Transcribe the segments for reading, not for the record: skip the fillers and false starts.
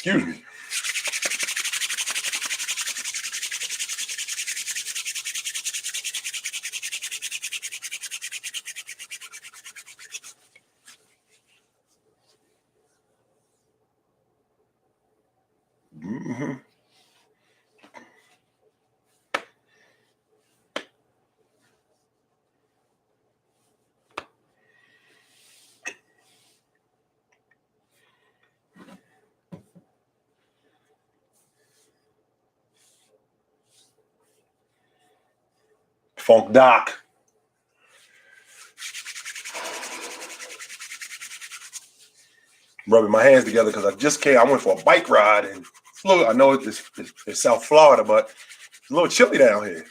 Excuse me. Mm-hmm. Funk Doc. Rubbing my hands together because I just came. I went for a bike ride and I know it's South Florida, but it's a little chilly down here.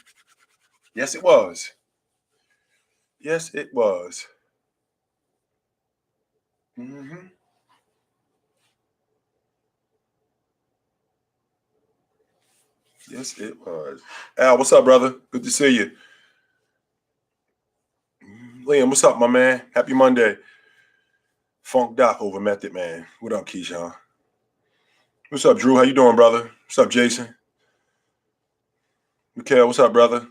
Yes, it was. Yes, it was. Mm-hmm. Yes, it was. Al, what's up, brother? Good to see you. Liam, what's up, my man? Happy Monday. Funk Doc over Method Man. What up, Keyshawn? What's up, Drew? How you doing, brother? What's up, Jason? Mikhail, what's up, brother?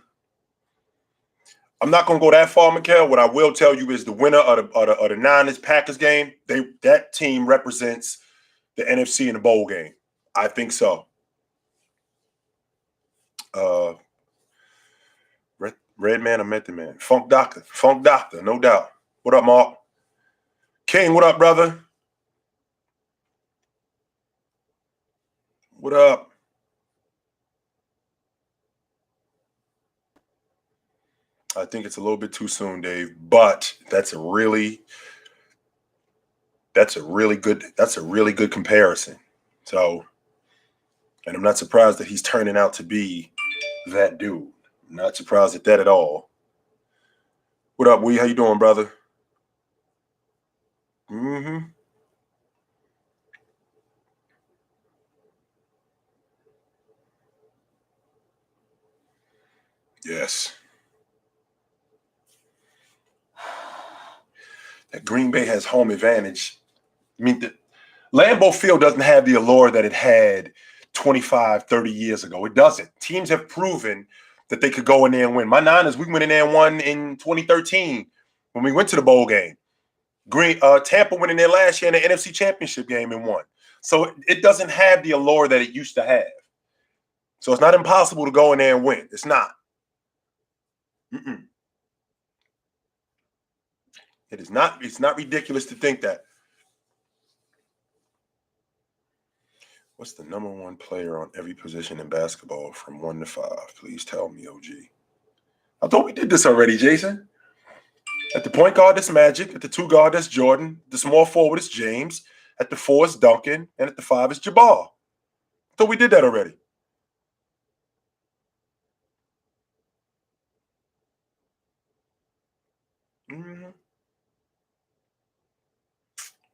I'm not gonna go that far, Mikhail. What I will tell you is the winner of the Niners Packers game, that team represents the NFC in the bowl game. I think so. Red Man or Method Man? Funk Doctor, no doubt. What up, Mark? King, what up, brother? What up? I think it's a little bit too soon, Dave, but that's a really good comparison. So, and I'm not surprised that he's turning out to be that dude. I'm not surprised at that at all. What up, Wee? How you doing, brother? Mm-hmm. Yes. That Green Bay has home advantage. I mean, the Lambeau Field doesn't have the allure that it had 25, 30 years ago. It doesn't. Teams have proven that they could go in there and win. My Niners, we went in there and won in 2013 when we went to the bowl game. Tampa went in there last year in the NFC Championship game and won. So it doesn't have the allure that it used to have. So it's not impossible to go in there and win. It's not. Mm-mm. It is not. It's not ridiculous to think that. What's the number one player on every position in basketball from 1 to 5? Please tell me, OG. I thought we did this already, Jason. At the point guard, that's Magic. At the 2 guard, that's Jordan. The small forward is James. At the 4 is Duncan. And at the 5 is Jabbar. I thought we did that already. Mm-hmm.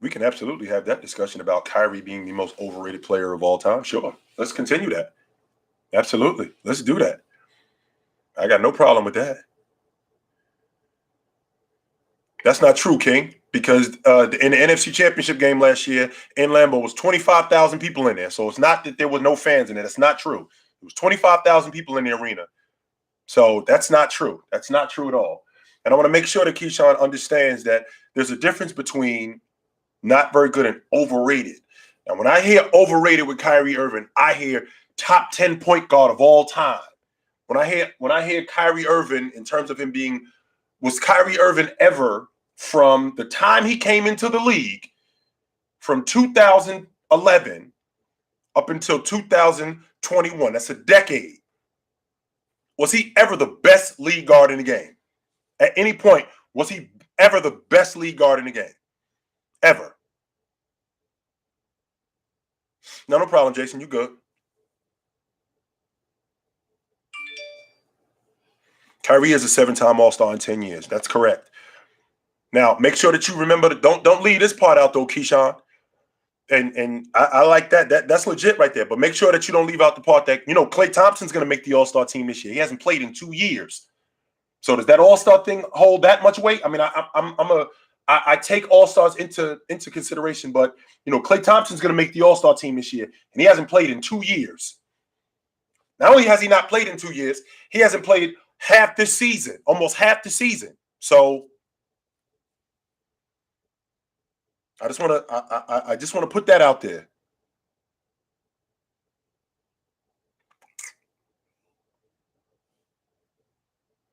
We can absolutely have that discussion about Kyrie being the most overrated player of all time. Sure. Let's continue that. Absolutely. Let's do that. I got no problem with that. That's not true, King, because in the NFC Championship game last year in Lambeau was 25,000 people in there. So it's not that there were no fans in there. That's not true. It was 25,000 people in the arena. So that's not true. That's not true at all. And I want to make sure that Keyshawn understands that there's a difference between not very good and overrated. Now, when I hear overrated with Kyrie Irving, I hear top 10 point guard of all time. When I hear Kyrie Irving in terms of him being, was Kyrie Irving ever from the time he came into the league from 2011 up until 2021, that's a decade, was he ever the best league guard in the game? At any point, was he ever the best league guard in the game? Ever. No problem, Jason. You good. Kyrie is a 7-time All-Star in 10 years. That's correct. Now, make sure that you remember don't leave this part out though, Keyshawn. And I like that. That's legit right there. But make sure that you don't leave out the part that, Klay Thompson's going to make the All-Star team this year. He hasn't played in 2 years. So does that All-Star thing hold that much weight? I mean, I take all-stars into consideration, but Klay Thompson's going to make the all-star team this year, and he hasn't played in 2 years. Not only has he not played in 2 years, he hasn't played half the season, almost half the season. So I just want to put that out there.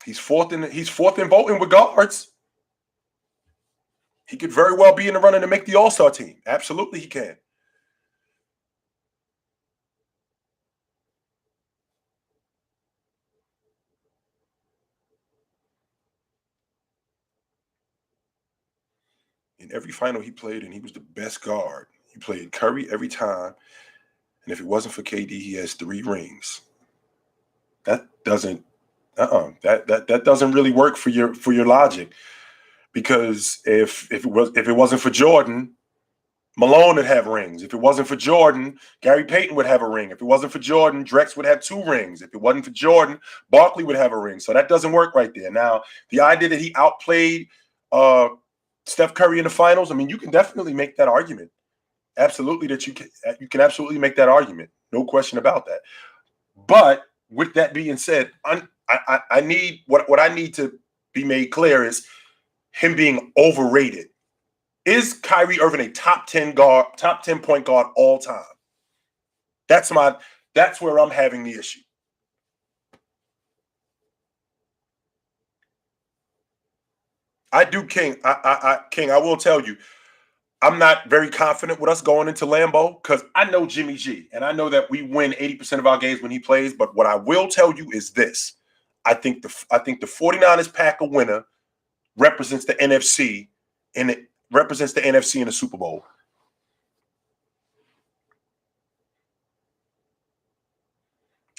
He's fourth in voting with guards. He could very well be in the running to make the all-star team. Absolutely, he can. In every final he played in, he was the best guard. He played Curry every time. And if it wasn't for KD, he has 3 rings. That doesn't that doesn't really work for your logic. Because if it wasn't for Jordan, Malone would have rings. If it wasn't for Jordan, Gary Payton would have a ring. If it wasn't for Jordan, Drex would have 2 rings. If it wasn't for Jordan, Barkley would have a ring. So that doesn't work right there. Now, the idea that he outplayed Steph Curry in the finals, I mean, you can definitely make that argument. Absolutely, that you can absolutely make that argument. No question about that. But with that being said, I need what I need to be made clear is him being overrated. Is Kyrie Irving a top 10 point guard all time? That's where I'm having the issue. I do, King. King, I will tell you, I'm not very confident with us going into Lambeau because I know Jimmy G, and I know that we win 80% of our games when he plays. But what I will tell you is this: I think the 49ers pack a winner represents the NFC, and it represents the NFC in the Super Bowl.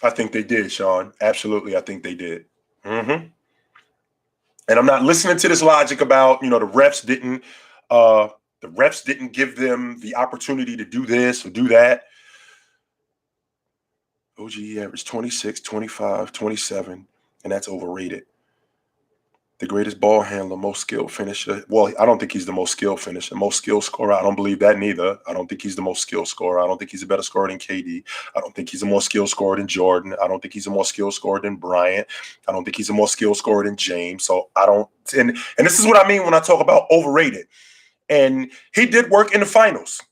I think they did, Sean. Absolutely, I think they did. Mm-hmm. And I'm not listening to this logic about the refs didn't give them the opportunity to do this or do that. OGE averaged 26, 25, 27, and that's overrated. The greatest ball handler, most skilled finisher. Well, I don't think he's the most skilled finisher. Most skilled scorer, I don't believe that neither. I don't think he's the most skilled scorer. I don't think he's a better scorer than KD. I don't think he's a more skilled scorer than Jordan. I don't think he's a more skilled scorer than Bryant. I don't think he's a more skilled scorer than James. So I don't – and this is what I mean when I talk about overrated. And he did work in the finals.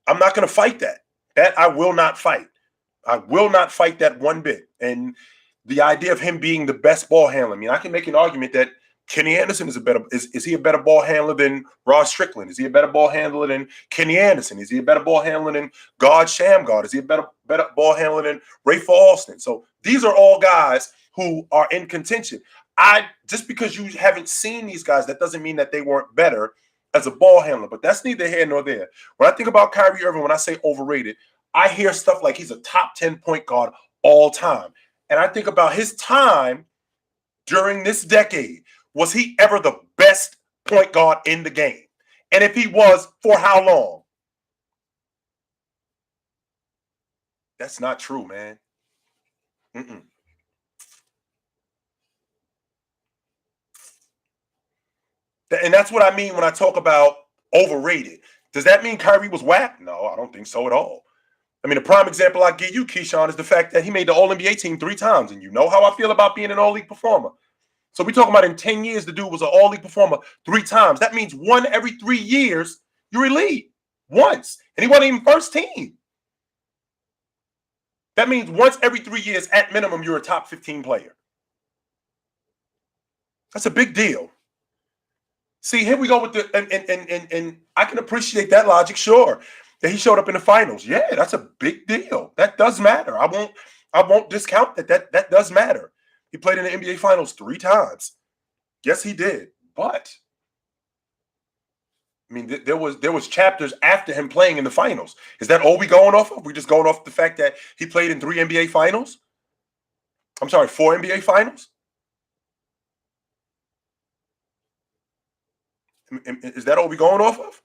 I'm not going to fight that. That I will not fight. I will not fight that one bit. And the idea of him being the best ball handler, I mean, I can make an argument that Kenny Anderson is he a better ball handler than Ross Strickland? Is he a better ball handler than Kenny Anderson? Is he a better ball handler than God Shamgard? Is he a better ball handler than Rafer Alston? So these are all guys who are in contention. Just because you haven't seen these guys, that doesn't mean that they weren't better as a ball handler. But that's neither here nor there. When I think about Kyrie Irving, when I say overrated, I hear stuff like he's a top 10 point guard all time. And I think about his time during this decade. Was he ever the best point guard in the game? And if he was, for how long? That's not true, man. Mm-mm. And that's what I mean when I talk about overrated. Does that mean Kyrie was whack? No, I don't think so at all. I mean, the prime example I give you, Keyshawn, is the fact that he made the All-NBA team 3 times. And you know how I feel about being an all-league performer. So we're talking about in 10 years, the dude was an all-league performer 3 times. That means 1 every 3 years, you're elite. Once. And he wasn't even first team. That means once every 3 years, at minimum, you're a top 15 player. That's a big deal. See, here we go with the and I can appreciate that logic, sure. That he showed up in the finals. Yeah, that's a big deal. That does matter. I won't discount that. That does matter. He played in the NBA Finals 3 times. Yes, he did. But I mean, there was chapters after him playing in the finals. Is that all we going off of? We just going off the fact that he played in 3 NBA Finals? I'm sorry, 4 NBA Finals? Is that all we going off of?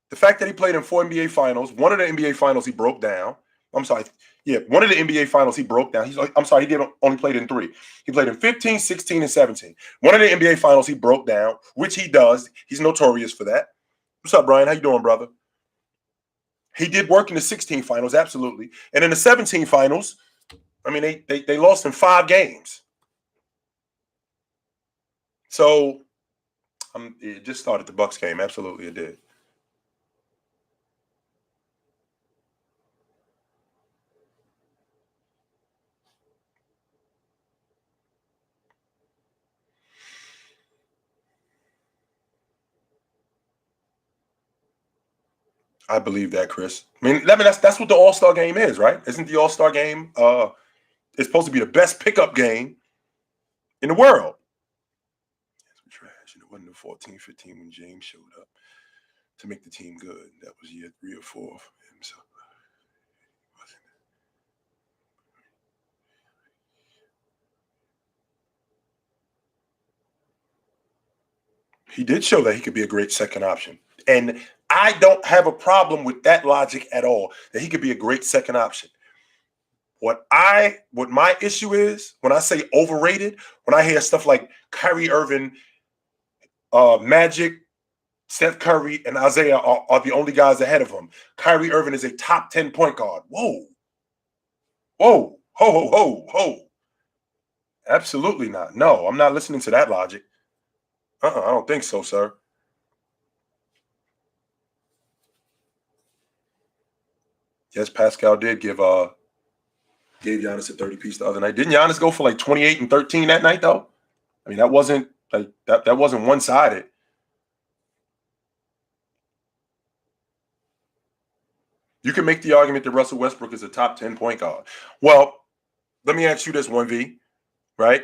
The fact that he played in 4 NBA Finals, one of the NBA Finals he broke down. I'm sorry. Yeah, one of the NBA finals he broke down. I'm sorry, he did only played in 3. He played in 15, 16, and 17. One of the NBA finals he broke down, which he does. He's notorious for that. What's up, Brian? How you doing, brother? He did work in the 16 finals, absolutely. And in the 17 finals, I mean, they lost in 5 games. So it just started the Bucks game. Absolutely, it did. I believe that, Chris. I mean, that's what the All-Star game is, right? Isn't the All-Star game it's supposed to be the best pickup game in the world? Trash. And it wasn't the 14, 15 when James showed up to make the team good. That was year 3 or 4 for him. So he did show that he could be a great second option. And I don't have a problem with that logic at all, that he could be a great second option. What my issue is when I say overrated, when I hear stuff like Kyrie Irving, Magic, Steph Curry, and Isaiah are the only guys ahead of him. Kyrie Irving is a top 10 point guard. Whoa. Whoa. Ho, ho, ho, ho. Absolutely not. No, I'm not listening to that logic. I don't think so, sir. Yes, Pascal did gave Giannis a 30 piece the other night. Didn't Giannis go for like 28 and 13 that night though? I mean, that wasn't like that wasn't one-sided. You can make the argument that Russell Westbrook is a top 10 point guard. Well, let me ask you this, 1V, right?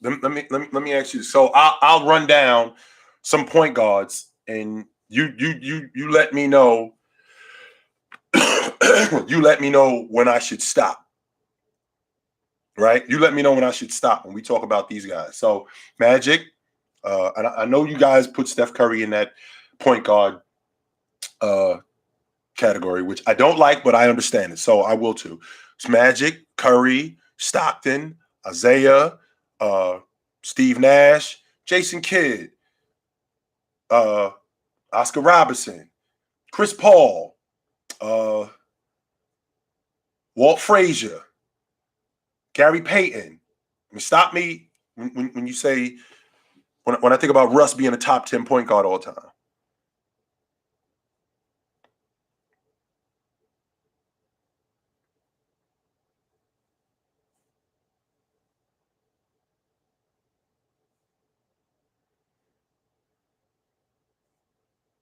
Let me ask you. So I'll run down some point guards, and you let me know. You let me know when I should stop. Right? You let me know when I should stop when we talk about these guys. So Magic, and I know you guys put Steph Curry in that point guard category, which I don't like, but I understand it. So I will too. It's Magic, Curry, Stockton, Isaiah, Steve Nash, Jason Kidd, Oscar Robertson, Chris Paul, Walt Frazier, Gary Payton. I mean, stop me when you say when I think about Russ being a top 10 point guard all time.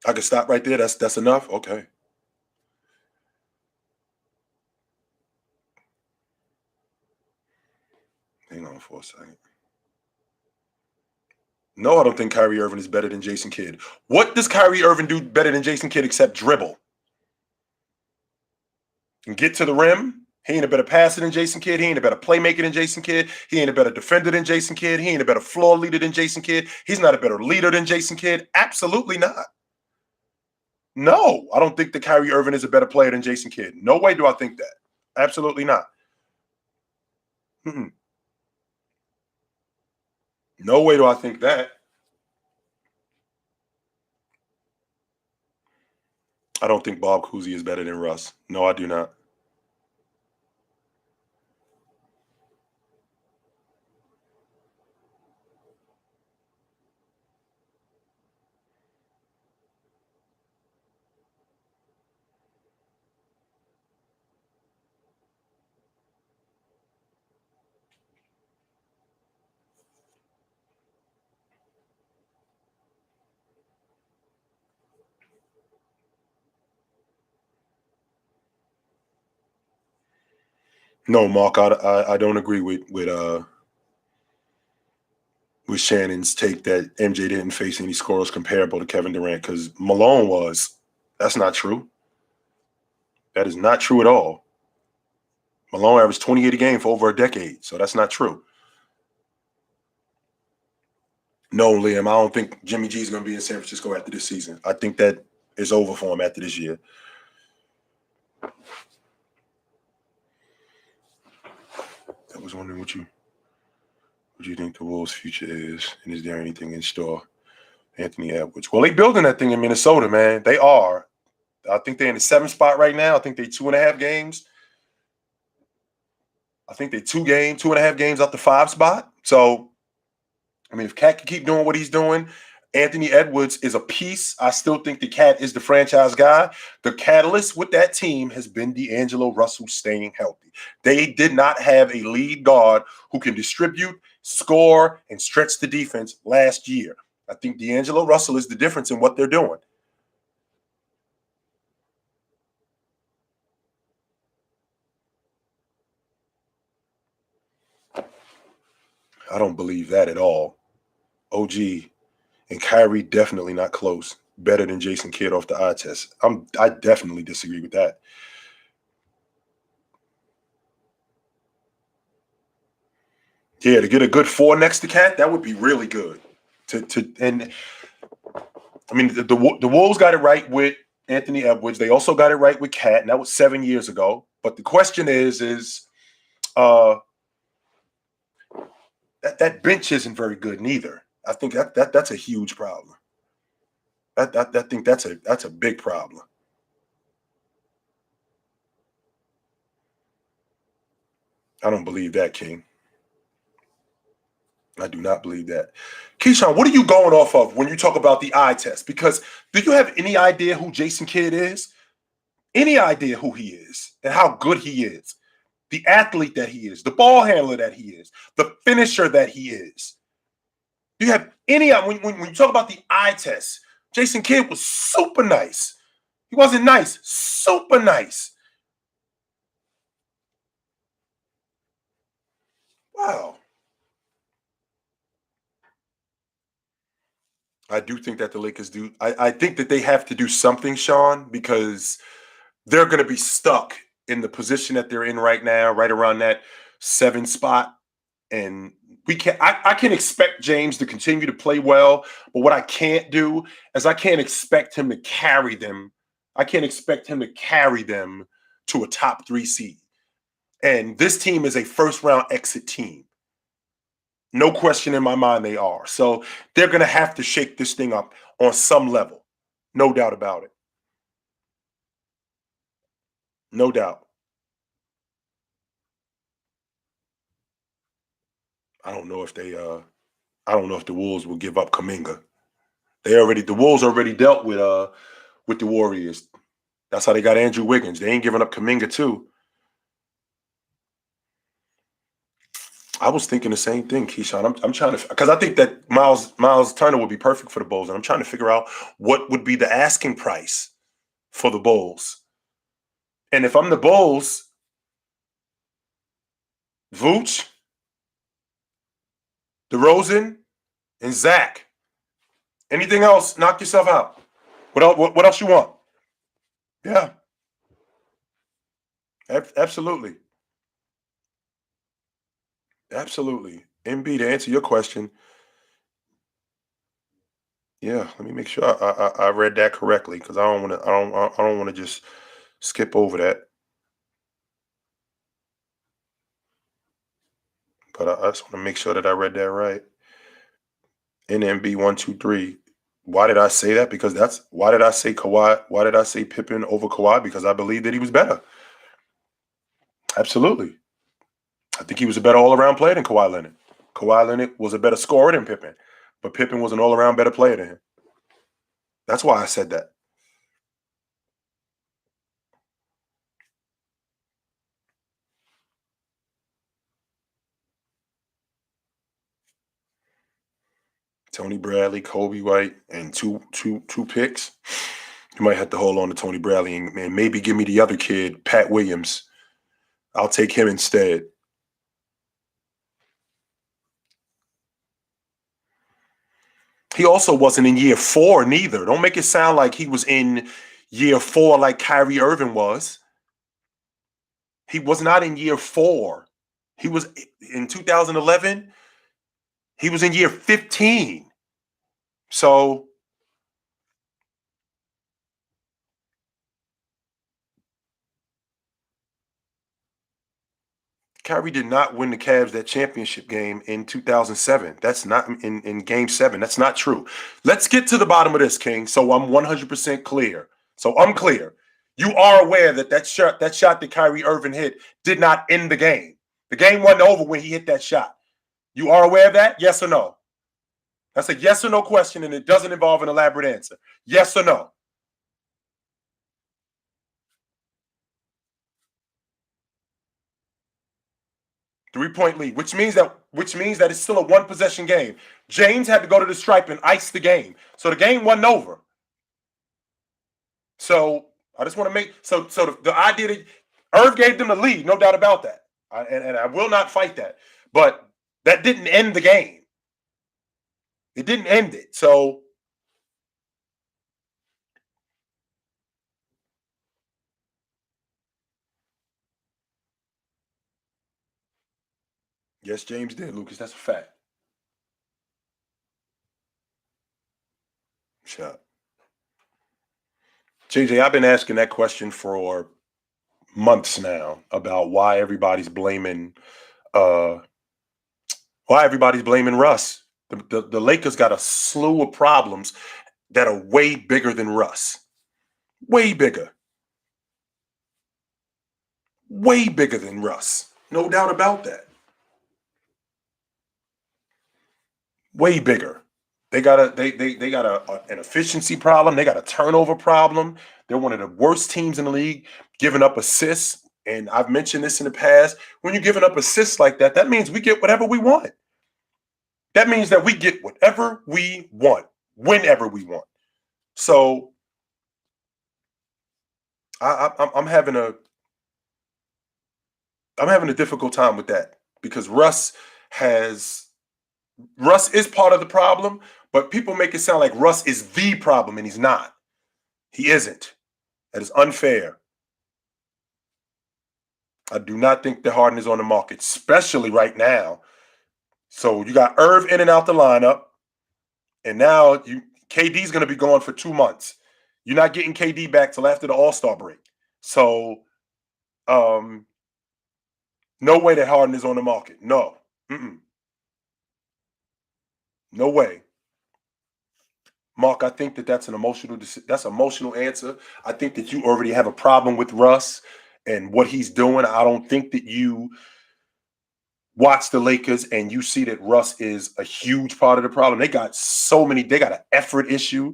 I can stop right there. That's enough. Okay. Hang on for a second. No, I don't think Kyrie Irving is better than Jason Kidd. What does Kyrie Irving do better than Jason Kidd except dribble and get to the rim? He ain't a better passer than Jason Kidd. He ain't a better playmaker than Jason Kidd. He ain't a better defender than Jason Kidd. He ain't a better floor leader than Jason Kidd. He's not a better leader than Jason Kidd. Absolutely not. No, I don't think that Kyrie Irving is a better player than Jason Kidd. No way do I think that. Absolutely not. Mm-mm. No way do I think that. I don't think Bob Cousy is better than Russ. No, I do not. No, Mark, I don't agree with Shannon's take that MJ didn't face any scorers comparable to Kevin Durant because Malone was. That's not true. That is not true at all. Malone averaged 28 a game for over a decade, so that's not true. No, Liam, I don't think Jimmy G is going to be in San Francisco after this season. I think that is over for him after this year. I was wondering what you think the Wolves' future is, and is there anything in store? Anthony Edwards. Well, they building that thing in Minnesota, man. They are. I think they're in the 7th spot right now. I think they 2.5 games. I think they 2.5 games out the 5 spot. So, I mean, if Cat can keep doing what he's doing, Anthony Edwards is a piece. I still think the Cat is the franchise guy. The catalyst with that team has been D'Angelo Russell staying healthy. They did not have a lead guard who can distribute, score, and stretch the defense last year. I think D'Angelo Russell is the difference in what they're doing. I don't believe that at all. OG and Kyrie definitely not close. Better than Jason Kidd off the eye test. I definitely disagree with that. Yeah, to get a good 4 next to Cat, that would be really good. And I mean the Wolves got it right with Anthony Edwards. They also got it right with Cat, and that was 7 years ago. But the question is uh that bench isn't very good neither. I think that's a huge problem. I think that's a big problem. I don't believe that, King. I do not believe that. Keyshawn, what are you going off of when you talk about the eye test? Because do you have any idea who Jason Kidd is? Any idea who he is and how good he is? The athlete that he is, the ball handler that he is, the finisher that he is. Do you have any when you talk about the eye test? Jason Kidd was super nice. He wasn't nice, super nice. Wow. I do think that the Lakers do. I think that they have to do something, Sean, because they're going to be stuck in the position that they're in right now, right around that 7 spot. And we can I can expect James to continue to play well, but what I can't do is I can't expect him to carry them. I can't expect him to carry them to a top 3 seed. And this team is a first round exit team. No question in my mind they are. So they're going to have to shake this thing up on some level. No doubt about it. No doubt. I don't know if they I don't know if the Wolves will give up Kaminga. The Wolves already dealt with the Warriors. That's how they got Andrew Wiggins. They ain't giving up Kaminga too. I was thinking the same thing, Keyshawn. I'm trying to because I think that Miles Turner would be perfect for the Bulls, and I'm trying to figure out what would be the asking price for the Bulls. And if I'm the Bulls, Vooch, DeRozan, and Zach. Anything else? Knock yourself out. What else you want? Yeah, absolutely, absolutely. MB, to answer your question, yeah. Let me make sure I read that correctly because I don't want to just skip over that. But I just want to make sure that I read that right. NMB 123. Why did I say that? Because that's why did I say Kawhi? Why did I say Pippen over Kawhi? Because I believe that he was better. Absolutely. I think he was a better all around player than Kawhi Leonard. Kawhi Leonard was a better scorer than Pippen, but Pippen was an all around better player than him. That's why I said that. Tony Bradley, Kobe White, and two picks. You might have to hold on to Tony Bradley and maybe give me the other kid, Pat Williams. I'll take him instead. He also wasn't in year 4 neither. Don't make it sound like he was in year 4 like Kyrie Irving was. He was not in year 4. He was in 2011. He was in year 15. So Kyrie did not win the Cavs that championship game in 2007. That's not in game 7. That's not true. Let's get to the bottom of this, King. So I'm 100% clear. So I'm clear. You are aware that that shot that Kyrie Irving hit did not end the game. The game wasn't over when he hit that shot. You are aware of that? Yes or no? That's a yes or no question, and it doesn't involve an elaborate answer. Yes or no? 3-point lead, which means that it's still a 1-possession game. James had to go to the stripe and ice the game, so the game wasn't over. So I just want to make the idea that Irv gave them the lead, no doubt about that, and I will not fight that. But that didn't end the game. It didn't end it. So yes, James did, Lucas. That's a fact. Shut. JJ, I've been asking that question for months now about uh why everybody's blaming Russ. The Lakers got a slew of problems that are way bigger than Russ. Way bigger. Way bigger than Russ. No doubt about that. Way bigger. They got an efficiency problem. They got a turnover problem. They're one of the worst teams in the league, giving up assists. And I've mentioned this in the past. When you're giving up assists like that, that means we get whatever we want. That means that we get whatever we want, whenever we want. So I'm having a difficult time with that because Russ is part of the problem, but people make it sound like Russ is the problem, and he's not. He isn't. That is unfair. I do not think that Harden is on the market, especially right now. So you got Irv in and out the lineup, and now KD's going to be gone for 2 months. You're not getting KD back till after the All-Star break. So, no way that Harden is on the market. No. No way. Mark, I think that's an emotional answer. I think that you already have a problem with Russ and what he's doing. I don't think that you watch the Lakers and you see that Russ is a huge part of the problem. They got an effort issue.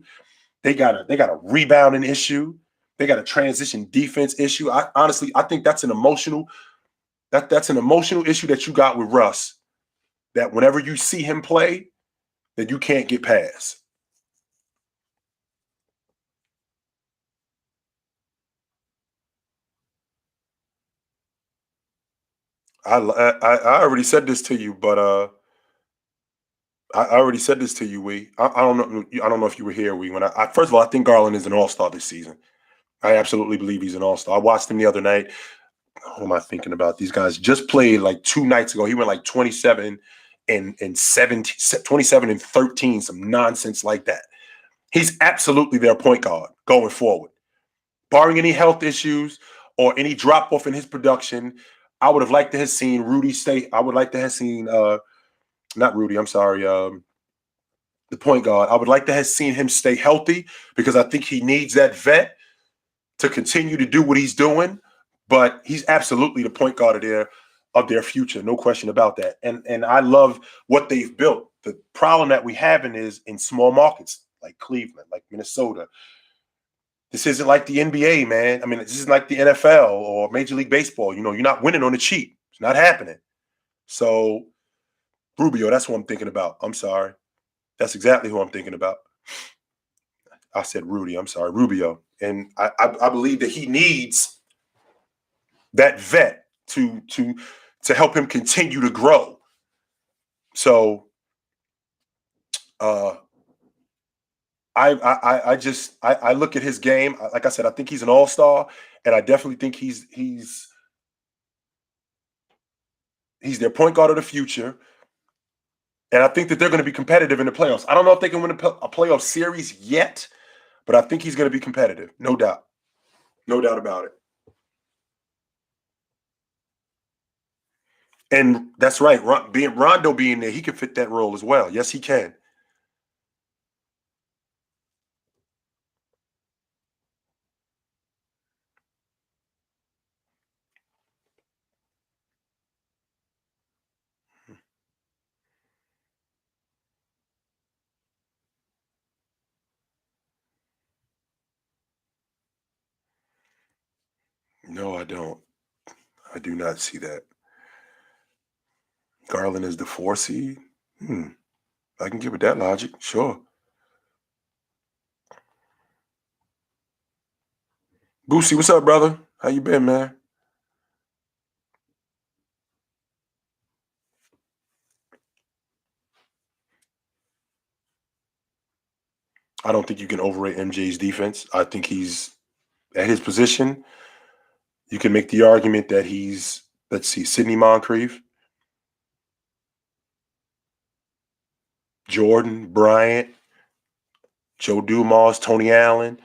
They got a rebounding issue. They got a transition defense issue. I think that's an emotional issue that you got with Russ, that whenever you see him play, that you can't get past. I already said this to you, but I already said this to you, we. I don't know. I don't know if you were here, we. When first of all, I think Garland is an all-star this season. I absolutely believe he's an all-star. I watched him the other night. What am I thinking about? These guys just played like 2 nights ago. He went like 27 and 17, 27 and 13, some nonsense like that. He's absolutely their point guard going forward. Barring any health issues or any drop off in his production, I would have liked to have seen Rudy stay. I would like to have seen not Rudy, I'm sorry, the point guard. I would like to have seen him stay healthy because I think he needs that vet to continue to do what he's doing. But he's absolutely the point guard of their future, no question about that. And I love what they've built. The problem that we have is in small markets like Cleveland, like Minnesota. This isn't like the NBA, man. I mean, this isn't like the NFL or Major League Baseball. You're not winning on the cheap. It's not happening. So Rubio, that's who I'm thinking about. I'm sorry. That's exactly who I'm thinking about. I said Rudy. I'm sorry, Rubio. And I believe that he needs that vet to help him continue to grow. So I look at his game. Like I said, I think he's an all-star, and I definitely think he's their point guard of the future. And I think that they're going to be competitive in the playoffs. I don't know if they can win a playoff series yet, but I think he's going to be competitive. No doubt. No doubt about it. And that's right. Being Rondo being there, he can fit that role as well. Yes, he can. No, I don't. I do not see that. Garland is the 4 seed. Hmm. I can get with that logic. Sure. Boosie, what's up, brother? How you been, man? I don't think you can overrate MJ's defense. I think he's at his position. You can make the argument that he's, let's see, Sidney Moncrief, Jordan, Bryant, Joe Dumas, Tony Allen.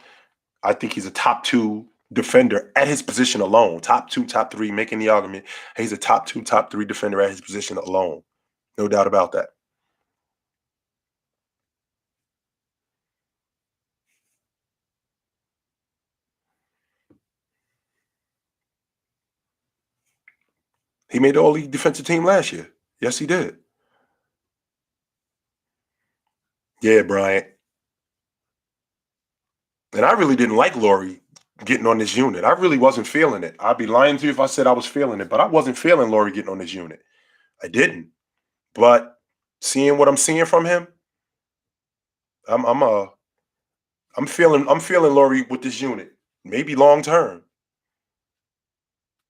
I think he's a top two defender at his position alone. Top two, top three, making the argument. He's a top two, top three defender at his position alone. No doubt about that. He made the all-league defensive team last year. Yes, he did. Yeah, Bryant. And I really didn't like Laurie getting on this unit. I really wasn't feeling it. I'd be lying to you if I said I was feeling it, but I wasn't feeling Laurie getting on this unit. I didn't. But seeing what I'm seeing from him, I'm I'm uh I'm feeling Laurie with this unit. Maybe long term.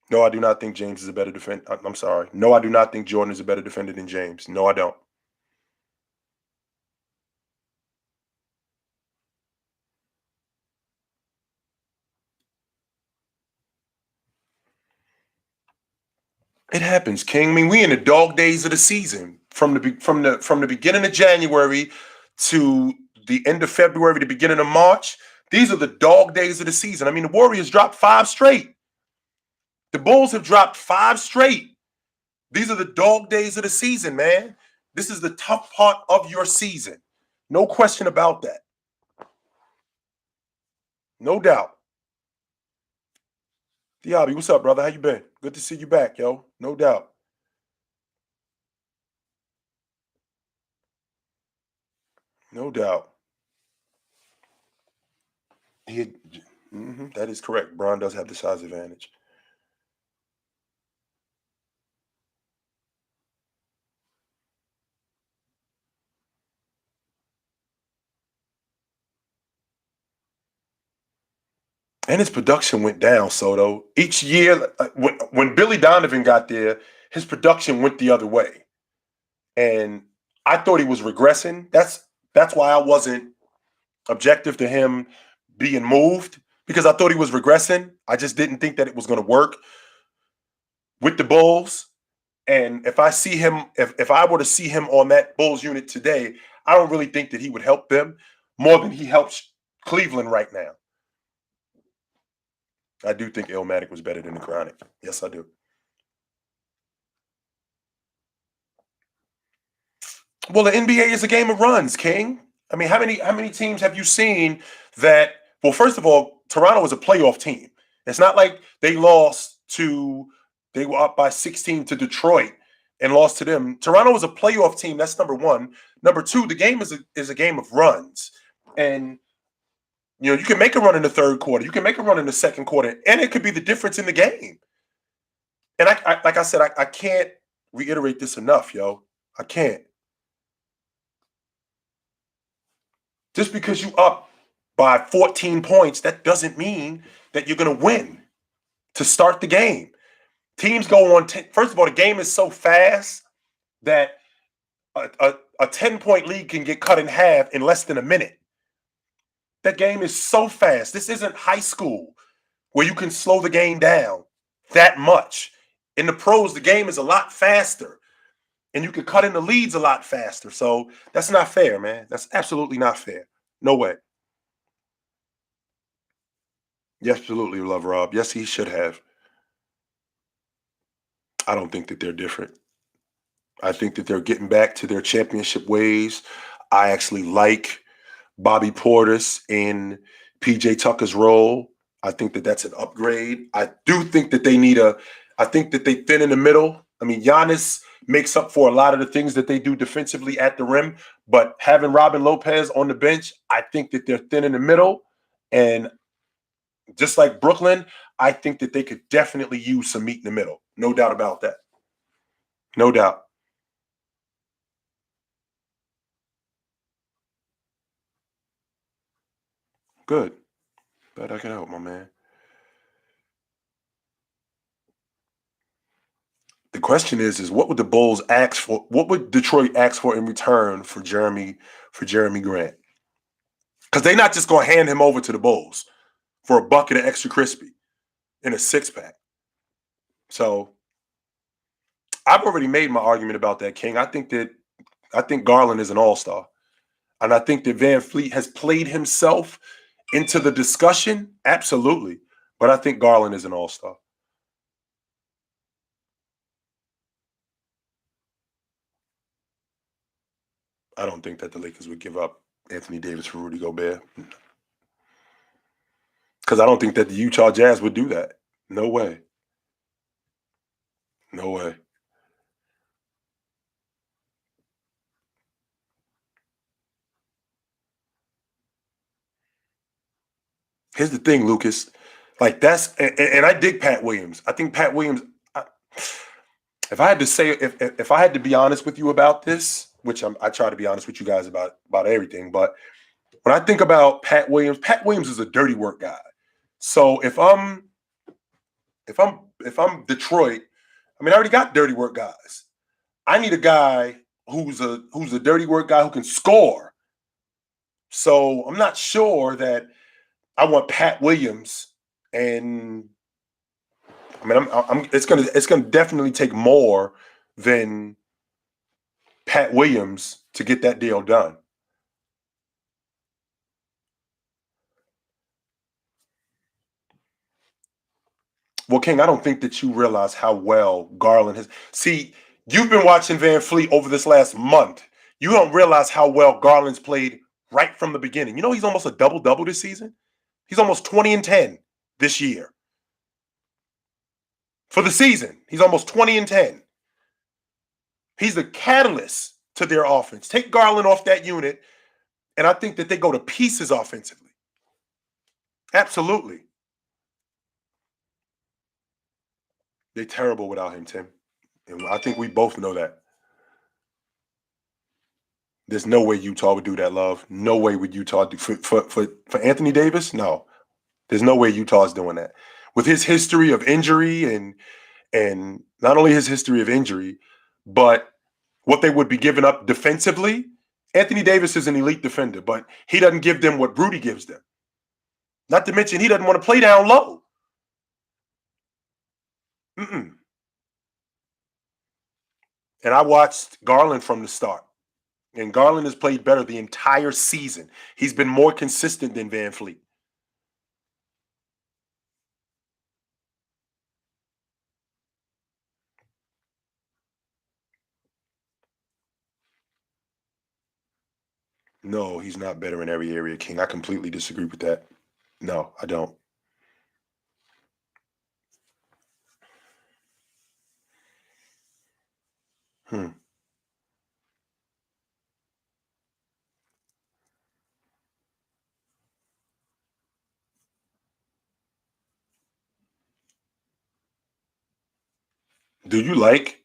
No, I do not think James is a better defender. I'm sorry. No, I do not think Jordan is a better defender than James. No, I don't. It happens, King. I mean, we in the dog days of the season, from the beginning of January to the end of February, the beginning of March. These are the dog days of the season. I mean, the Warriors dropped five straight. The Bulls have dropped five straight. These are the dog days of the season, man. This is the tough part of your season. No question about that. No doubt. Diaby, what's up, brother? How you been? Good to see you back, yo. No doubt. No doubt. He, that is correct. Braun does have the size advantage. And his production went down, Soto. Each year, when Billy Donovan got there, his production went the other way. And I thought he was regressing. That's why I wasn't objective to him being moved, because I thought he was regressing. I just didn't think that it was going to work with the Bulls. And if I see him, if I were to see him on that Bulls unit today, I don't really think that he would help them more than he helps Cleveland right now. I do think Illmatic was better than the Chronic. Yes, I do. Well, the NBA is a game of runs, King. I mean, how many teams have you seen that? Well, first of all, Toronto is a playoff team. It's not like they lost to they were up by 16 to Detroit and lost to them. Toronto is a playoff team. That's number one. Number two, the game is a game of runs, and you can make a run in the third quarter. You can make a run in the second quarter, and it could be the difference in the game. And like I said, I can't reiterate this enough, yo. I can't. Just because you up by 14 points, that doesn't mean that you're going to win to start the game. Teams go on. First of all, the game is so fast that a 10-point lead can get cut in half in less than a minute. That game is so fast. This isn't high school where you can slow the game down that much. In the pros, the game is a lot faster and you can cut in the leads a lot faster. So that's not fair, man. That's absolutely not fair. No way. Yes, absolutely, love Rob. Yes, he should have. I don't think that they're different. I think that they're getting back to their championship ways. I actually like Bobby Portis in PJ Tucker's role. I think that that's an upgrade. I do think that they need a. I think that they thin in the middle. I mean, Giannis makes up for a lot of the things that they do defensively at the rim, but having Robin Lopez on the bench, I think that they're thin in the middle. And just like Brooklyn, I think that they could definitely use some meat in the middle. No doubt about that. No doubt. Good. Glad I can help, my man. The question is what would the Bulls ask for? What would Detroit ask for in return for Jeremy Grant? Because they're not just going to hand him over to the Bulls for a bucket of extra crispy in a 6-pack. So I've already made my argument about that, King. I think Garland is an all-star. And I think that Van Fleet has played himself into the discussion. Absolutely. But I think Garland is an all-star. I don't think that the Lakers would give up Anthony Davis for Rudy Gobert. Because I don't think that the Utah Jazz would do that. No way. No way. Here's the thing, Lucas. Like and I dig Pat Williams. I think Pat Williams. If I had to say, if I had to be honest with you about this, which I try to be honest with you guys about everything, but when I think about Pat Williams is a dirty work guy. So if I'm Detroit, I mean I already got dirty work guys. I need a guy who's a dirty work guy who can score. So I'm not sure that I want Pat Williams, and I mean it's gonna definitely take more than Pat Williams to get that deal done. Well, King, I don't think that you realize how well Garland has. See, you've been watching Van Fleet over this last month. You don't realize how well Garland's played right from the beginning. You know, he's almost a double double this season. He's almost 20 and 10 this year. For the season, he's almost 20 and 10. He's the catalyst to their offense. Take Garland off that unit, and I think that they go to pieces offensively. Absolutely. They're terrible without him, Tim. And I think we both know that. There's no way Utah would do that, love. No way would Utah do for Anthony Davis. No, there's no way Utah is doing that. With his history of injury and not only his history of injury, but what they would be giving up defensively. Anthony Davis is an elite defender, but he doesn't give them what Rudy gives them. Not to mention he doesn't want to play down low. Mm-mm. And I watched Garland from the start. And Garland has played better the entire season. He's been more consistent than Van Fleet. No, he's not better in every area, King. I completely disagree with that. No, I don't. Hmm. Do you like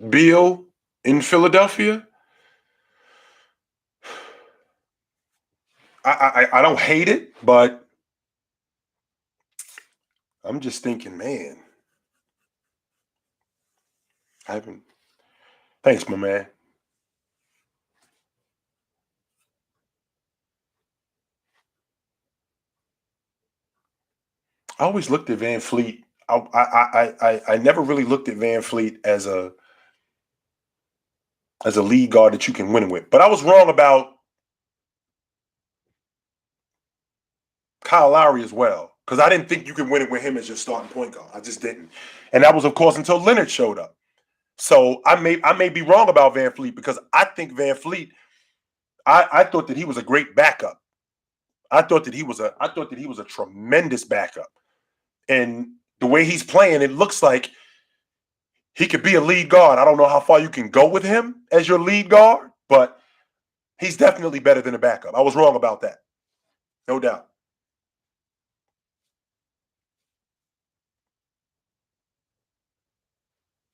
Beal in Philadelphia? I don't hate it, but I'm just thinking, man, I haven't. Thanks, my man. I always looked at Van Fleet. I never really looked at Van Fleet as a lead guard that you can win with. But I was wrong about Kyle Lowry as well because I didn't think you could win it with him as your starting point guard. I just didn't, and that was of course until Leonard showed up. So I may be wrong about Van Fleet because I think Van Fleet. I thought that he was a great backup. I thought that he was a tremendous backup. And the way he's playing, it looks like he could be a lead guard. I don't know how far you can go with him as your lead guard, but he's definitely better than a backup. I was wrong about that. No doubt.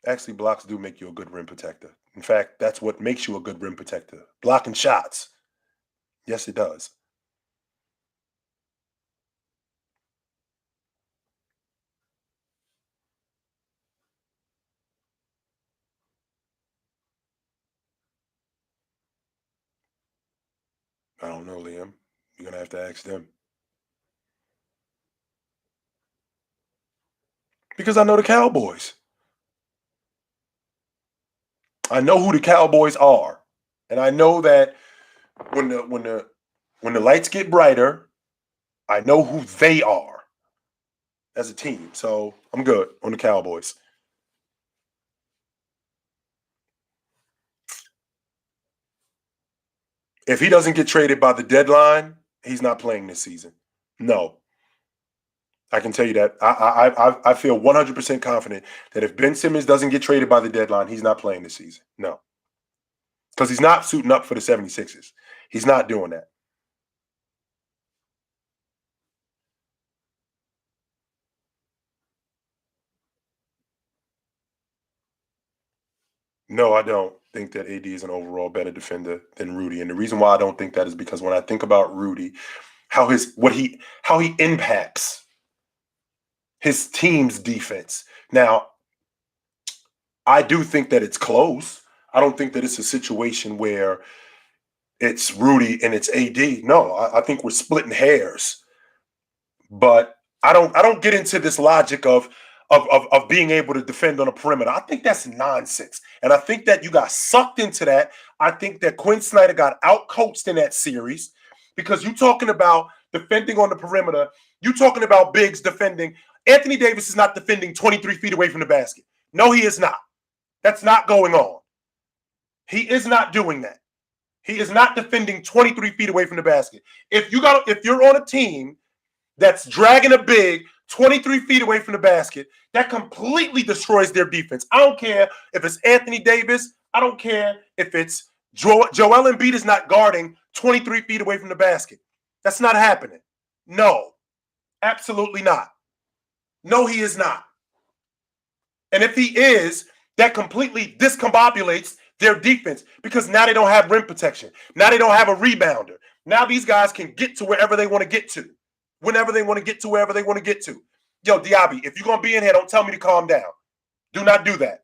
Actually, blocks do make you a good rim protector. In fact, that's what makes you a good rim protector. Blocking shots. Yes, it does. I don't know, Liam. You're gonna have to ask them. Because I know the Cowboys. I know who the Cowboys are. And I know that when the lights get brighter, I know who they are as a team. So I'm good on the Cowboys. If he doesn't get traded by the deadline, he's not playing this season. No, I can tell you that. I feel 100% confident that if Ben Simmons doesn't get traded by the deadline, he's not playing this season. No, because he's not suiting up for the 76ers. He's not doing that. No, I don't think that AD is an overall better defender than Rudy. And the reason why I don't think that is because when I think about Rudy, how he impacts his team's defense. Now, I do think that it's close. I don't think that it's a situation where it's Rudy and it's AD. No, I think we're splitting hairs. But I don't get into this logic of being able to defend on a perimeter. I think that's nonsense. And I think that you got sucked into that. I think that Quinn Snyder got outcoached in that series because you talking about defending on the perimeter. You talking about bigs defending. Anthony Davis is not defending 23 feet away from the basket. No, he is not. That's not going on. He is not doing that. He is not defending 23 feet away from the basket. If you're on a team that's dragging a big 23 feet away from the basket, that completely destroys their defense. I don't care if it's Anthony Davis. I don't care if it's Joel Embiid is not guarding 23 feet away from the basket. That's not happening. No, absolutely not. No, he is not. And if he is, that completely discombobulates their defense because now they don't have rim protection. Now they don't have a rebounder. Now these guys can get to wherever they want to get to, whenever they want to get to, wherever they want to get to. Yo, Diaby, if you're going to be in here, don't tell me to calm down. Do not do that.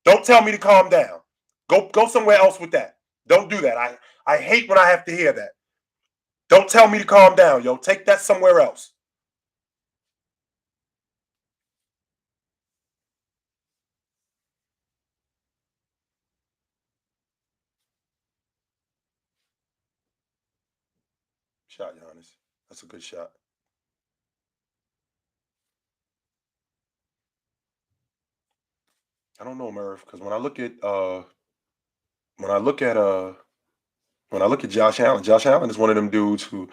Don't tell me to calm down. Go somewhere else with that. Don't do that. I hate when I have to hear that. Don't tell me to calm down, yo. Take that somewhere else. Shot, Giannis. That's a good shot. I don't know, Merv, because when I look at when I look at Josh Allen is one of them dudes who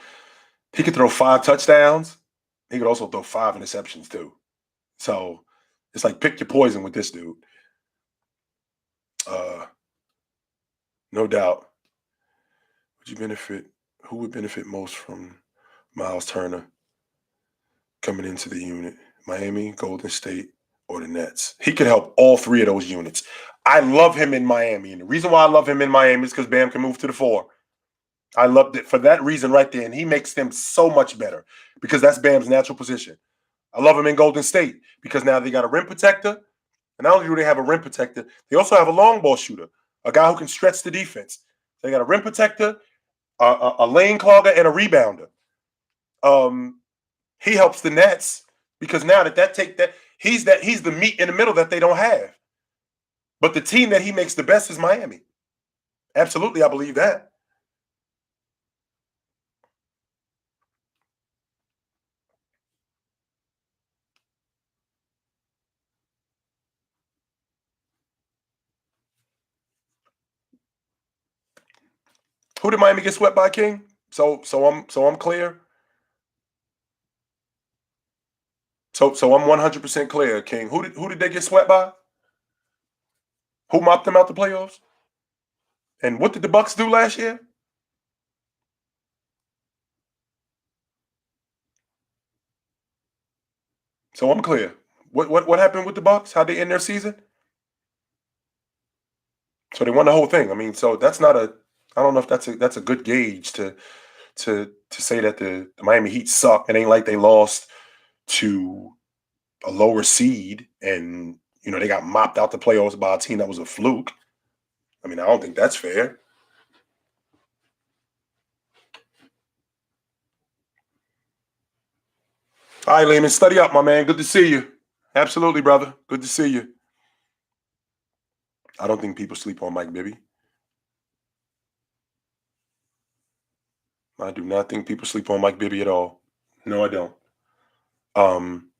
he could throw 5 touchdowns. He could also throw 5 interceptions too. So it's like pick your poison with this dude. Uh, no doubt. Would you benefit? Who would benefit most from Miles Turner coming into the unit? Miami, Golden State, or the Nets? He could help all three of those units. I love him in Miami, and the reason why I love him in Miami is because Bam can move to the four. I loved it for that reason right there, and he makes them so much better because that's Bam's natural position. I love him in Golden State because now they got a rim protector, and not only do they have a rim protector, they also have a long ball shooter, a guy who can stretch the defense. They got a rim protector, a lane clogger, and a rebounder. Um, he helps the Nets because now that take that he's the meat in the middle that they don't have. But the team that he makes the best is Miami. Absolutely, I believe that. Who did Miami get swept by, King? So I'm clear. So I'm 100% clear, King. Who did they get swept by? Who mopped them out the playoffs? And what did the Bucks do last year? So I'm clear. What happened with the Bucks? How'd they end their season? So they won the whole thing. I mean, so that's not a. I don't know if that's a good gauge to say that the Miami Heat suck. It ain't like they lost to a lower seed and they got mopped out the playoffs by a team that was a fluke. I mean, I don't think that's fair. All right, Lehman, study up, my man. Good to see you. Absolutely, brother. Good to see you. I don't think people sleep on Mike Bibby. I do not think people sleep on Mike Bibby at all. No, I don't. Um,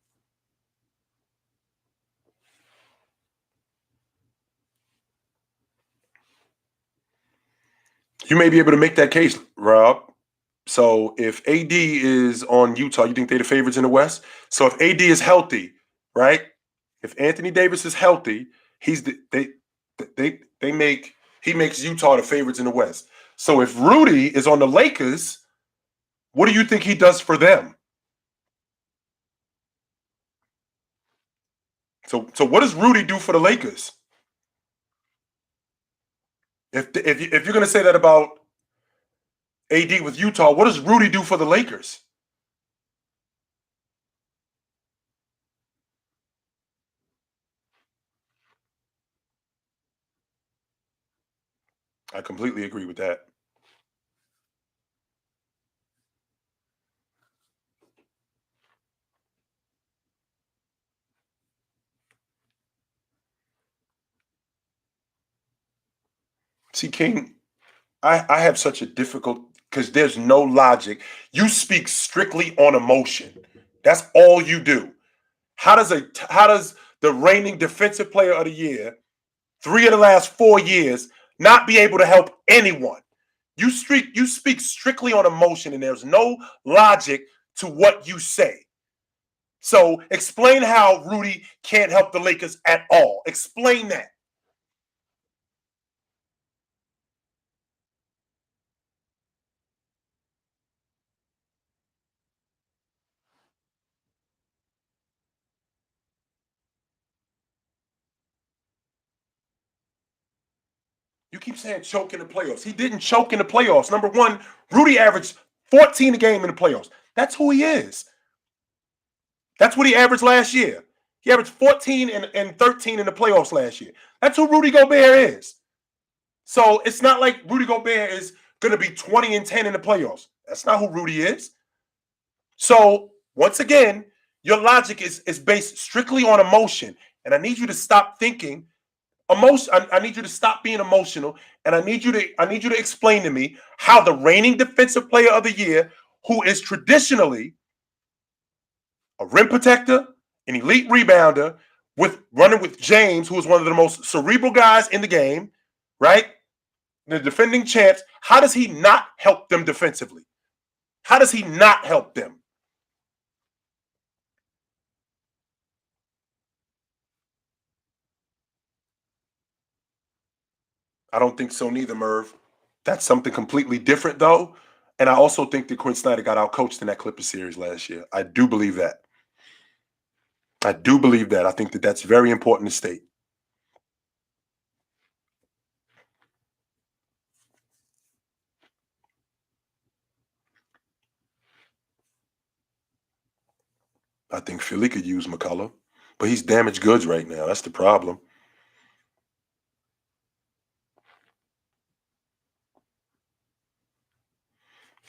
you may be able to make that case, Rob. So if AD is on Utah, you think they're the favorites in the West? So if AD is healthy, right? If Anthony Davis is healthy, he's the, they make he makes Utah the favorites in the West. So if Rudy is on the Lakers, what do you think he does for them? So what does Rudy do for the Lakers? If you're going to say that about AD with Utah, what does Rudy do for the Lakers? I completely agree with that. See, King, I have such a difficult because there's no logic. You speak strictly on emotion. That's all you do. How does the reigning defensive player of the year, 3 of the last 4 years, not be able to help anyone? You speak strictly on emotion, and there's no logic to what you say. So explain how Rudy can't help the Lakers at all. Explain that. You keep saying choke in the playoffs. He didn't choke in the playoffs. Number one, Rudy averaged 14 a game in the playoffs. That's who he is. That's what he averaged last year. He averaged 14 and 13 in the playoffs last year. That's who Rudy Gobert is. So it's not like Rudy Gobert is going to be 20 and 10 in the playoffs. That's not who Rudy is. So once again, your logic is based strictly on emotion. And I need you to stop thinking emotion. I need you to stop being emotional, and I need you to explain to me how the reigning defensive player of the year, who is traditionally a rim protector, an elite rebounder, with running with James, who is one of the most cerebral guys in the game, right? The defending champs. How does he not help them defensively? How does he not help them? I don't think so neither, Merv. That's something completely different, though. And I also think that Quinn Snyder got outcoached in that Clippers series last year. I do believe that. I do believe that. I think that that's very important to state. I think Philly could use McCullough, but he's damaged goods right now. That's the problem.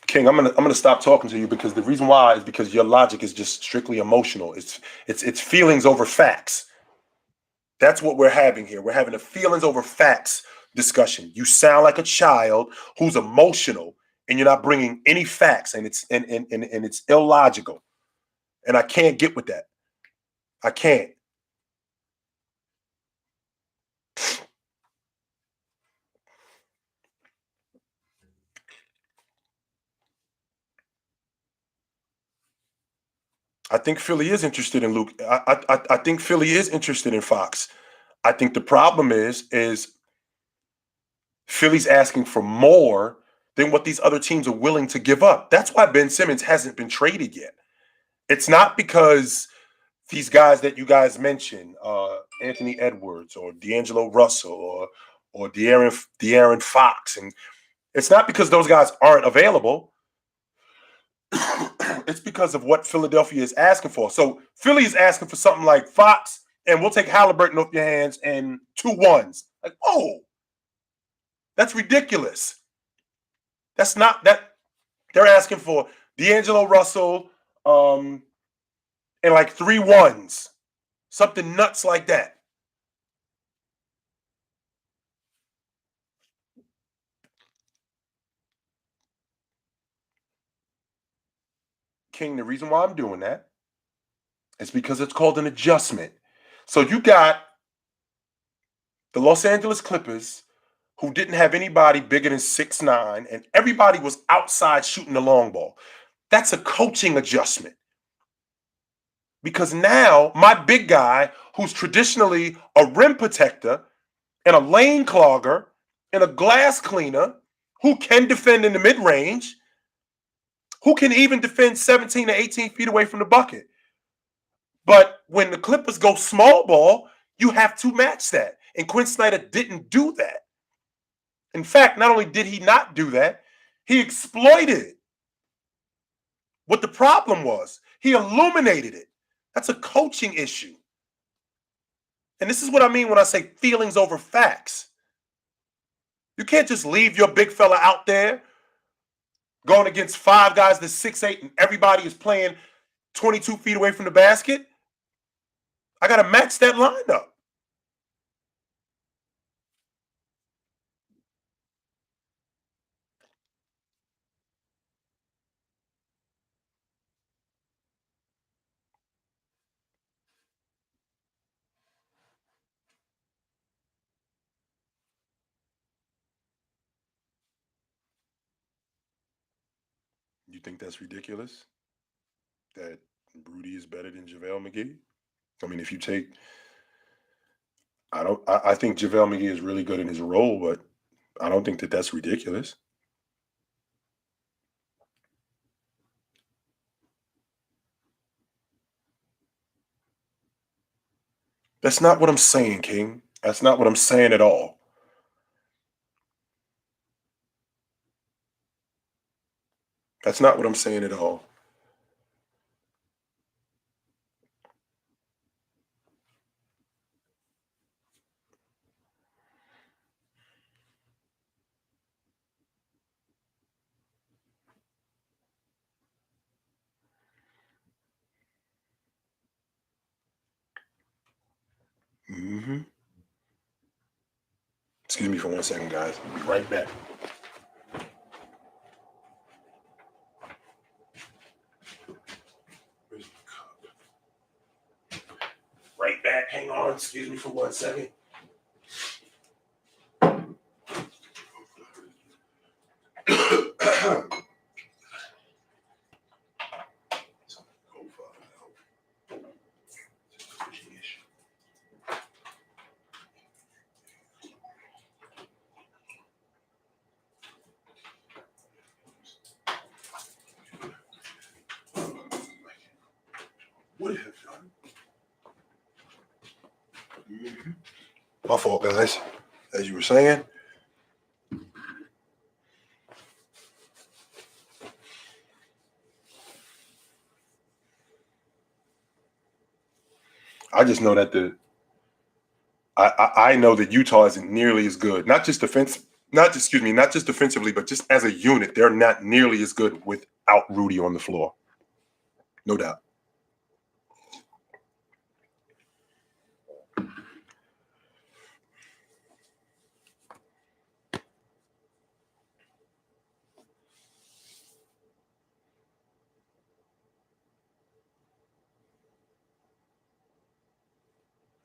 King, I'm gonna stop talking to you because the reason why is because your logic is just strictly emotional. It's feelings over facts. That's what we're having here. We're having a feelings over facts discussion. You sound like a child who's emotional, and you're not bringing any facts, and it's illogical. And I can't get with that. I can't. I think Philly is interested in Luke. I think Philly is interested in Fox. I think the problem is Philly's asking for more than what these other teams are willing to give up. That's why Ben Simmons hasn't been traded yet. It's not because these guys that you guys mentioned, Anthony Edwards or D'Angelo Russell or De'Aaron Fox, and it's not because those guys aren't available. It's because of what Philadelphia is asking for. So Philly is asking for something like Fox, and we'll take Halliburton off your hands and 2 1s. Like, oh, that's ridiculous. That's not that they're asking for D'Angelo Russell, and like 3 1s, something nuts like that. King, the reason why I'm doing that is because it's called an adjustment. So you got the Los Angeles Clippers who didn't have anybody bigger than 6'9", and everybody was outside shooting the long ball. That's a coaching adjustment. Because now my big guy, who's traditionally a rim protector and a lane clogger and a glass cleaner, who can defend in the mid range, who can even defend 17 to 18 feet away from the bucket. But when the Clippers go small ball, you have to match that. And Quinn Snyder didn't do that. In fact, not only did he not do that, he exploited what the problem was. He illuminated it. That's a coaching issue. And this is what I mean when I say feelings over facts. You can't just leave your big fella out there going against 5 guys that's 6'8", and everybody is playing 22 feet away from the basket. I got to match that lineup. You think that's ridiculous? That Rudy is better than JaVale McGee? I mean, if you take, I think JaVale McGee is really good in his role, but I don't think that that's ridiculous. That's not what I'm saying, King. That's not what I'm saying at all. That's not what I'm saying at all. Mm-hmm. Excuse me for 1 second, guys. I'll be right back. Right back. Hang on. Excuse me for 1 second. What have done? Mm-hmm. My fault, guys. As you were saying, I just know that I know that Utah isn't nearly as good. Not just defensively, but just as a unit, they're not nearly as good without Rudy on the floor. No doubt.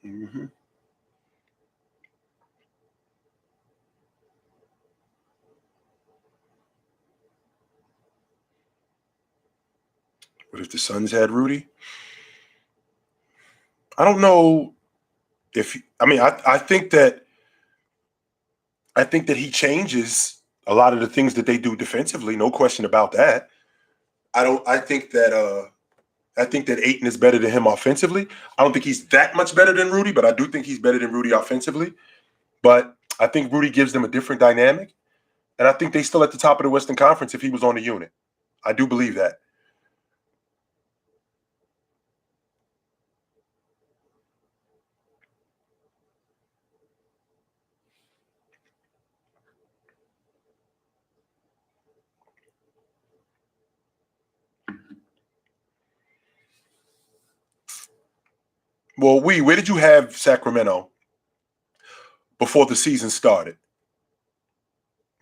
Mm-hmm. What if the Suns had Rudy? I don't know if I think that he changes a lot of the things that they do defensively. No question about that. I think that Ayton is better than him offensively. I don't think he's that much better than Rudy, but I do think he's better than Rudy offensively. But I think Rudy gives them a different dynamic. And I think they still at the top of the Western Conference if he was on the unit. I do believe that. Well, where did you have Sacramento before the season started?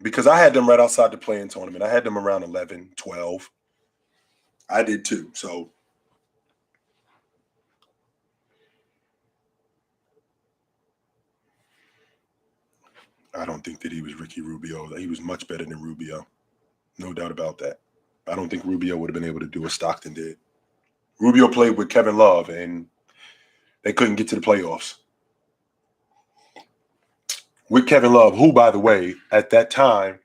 Because I had them right outside the play-in tournament. I had them around 11, 12. I did too. So I don't think that he was Ricky Rubio. He was much better than Rubio. No doubt about that. I don't think Rubio would have been able to do what Stockton did. Rubio played with Kevin Love, and they couldn't get to the playoffs. With Kevin Love, who, by the way, at that time,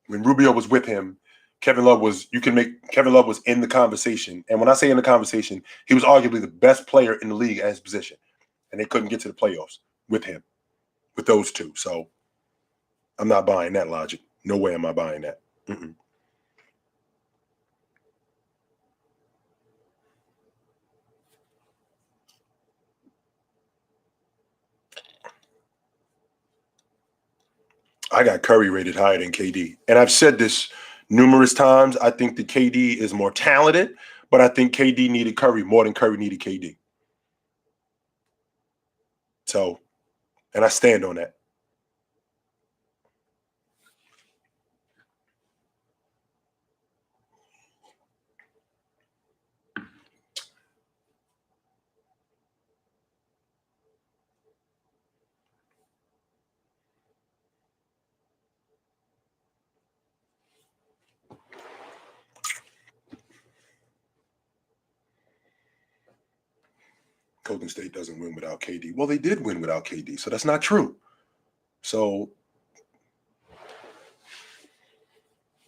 when Rubio was with him, Kevin Love was in the conversation. And when I say in the conversation, he was arguably the best player in the league at his position. And they couldn't get to the playoffs with him, with those two. So I'm not buying that logic. No way am I buying that. Mm-mm. I got Curry rated higher than KD. And I've said this numerous times. I think that KD is more talented, but I think KD needed Curry more than Curry needed KD. So, and I stand on that. Golden State doesn't win without KD. Well, they did win without KD, so that's not true. So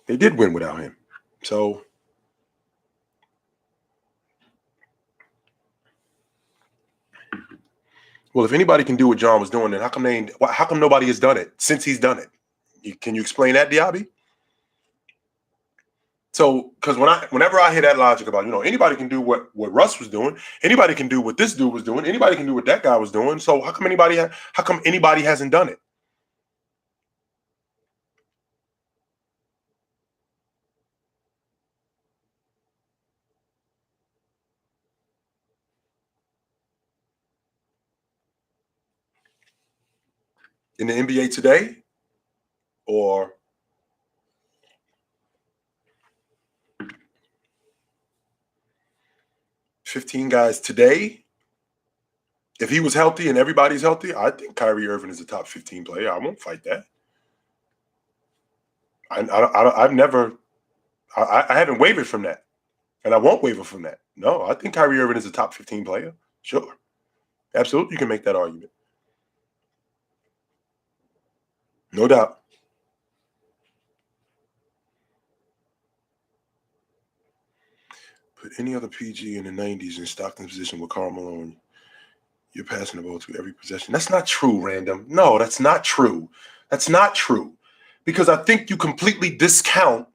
they did win without him. So well, if anybody can do what John was doing, then how come nobody has done it since he's done it? Can you explain that, Diaby? So, because whenever I hear that logic about anybody can do what Russ was doing, anybody can do what this dude was doing, anybody can do what that guy was doing. So how come anybody hasn't done it? In the NBA today, or 15 guys today? If he was healthy and everybody's healthy, I think Kyrie Irving is a top 15 player. I won't fight that. I haven't wavered from that, and I won't waver from that. No, I think Kyrie Irving is a top 15 player. Sure, absolutely, you can make that argument. No doubt. Put any other PG in the 90s in Stockton's position with Karl Malone, you're passing the ball to every possession. That's not true, Random. No, that's not true. That's not true. Because I think you completely discount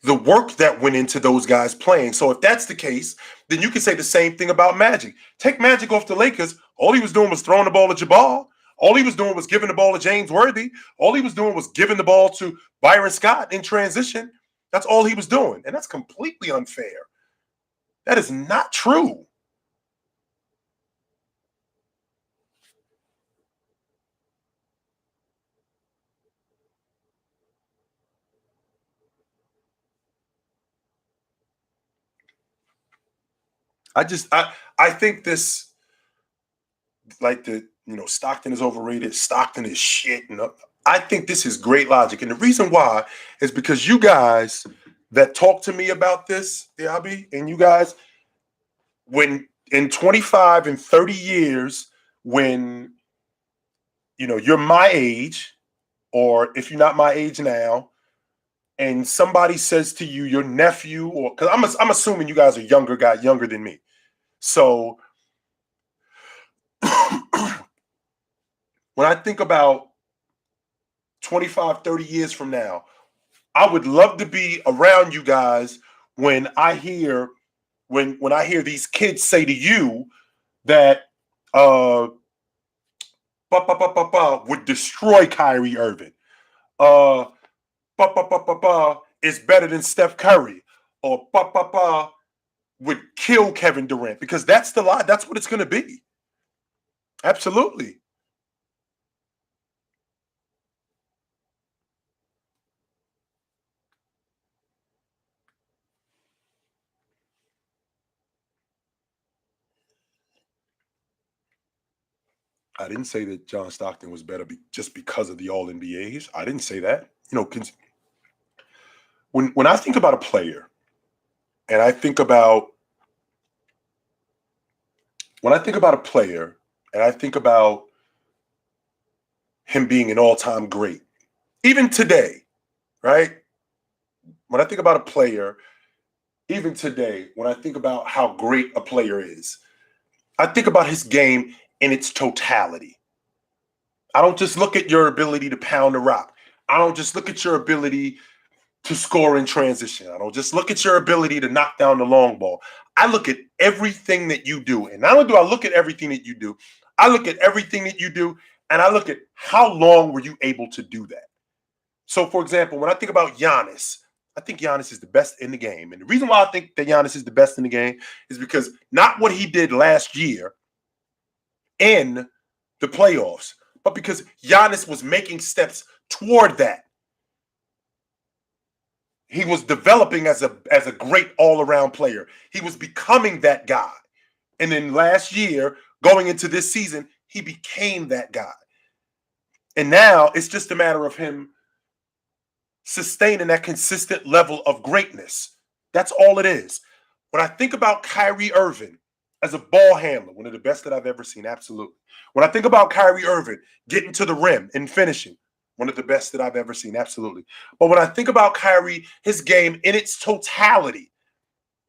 the work that went into those guys playing. So if that's the case, then you can say the same thing about Magic. Take Magic off the Lakers. All he was doing was throwing the ball to Jabbar. All he was doing was giving the ball to James Worthy. All he was doing was giving the ball to Byron Scott in transition. That's all he was doing. And that's completely unfair. That is not true. I think this, like Stockton is overrated. Stockton is shit. I think this is great logic. And the reason why is because you guys that talk to me about this, Diaby, and you guys, when in 25 and 30 years, when you're my age, or if you're not my age now, and somebody says to you, your nephew, or because I'm assuming you guys are younger than me. So when I think about 25, 30 years from now, I would love to be around you guys when I hear these kids say to you that would destroy Kyrie Irving. Is better than Steph Curry, or would kill Kevin Durant, because that's the lie. That's what it's going to be. Absolutely. I didn't say that John Stockton was better just because of the All NBAs. I didn't say that. When I think about a player, and I think about when I think about a player, and I think about him being an all-time great, even today, right? When I think about a player, even today, when I think about how great a player is, I think about his game in its totality. I don't just look at your ability to pound the rock. I don't just look at your ability to score in transition. I don't just look at your ability to knock down the long ball. I look at everything that you do. And not only do I look at everything that you do, I look at everything that you do, and I look at how long were you able to do that. So, for example, when I think about Giannis, I think Giannis is the best in the game. And the reason why I think that Giannis is the best in the game is because not what he did last year in the playoffs, but because Giannis was making steps toward that. He was developing as a great all-around player. He was becoming that guy. And then last year, going into this season, he became that guy. And now it's just a matter of him sustaining that consistent level of greatness. That's all it is. When I think about Kyrie Irving as a ball handler, one of the best that I've ever seen, absolutely. When I think about Kyrie Irving getting to the rim and finishing, one of the best that I've ever seen, absolutely. But when I think about Kyrie, his game in its totality,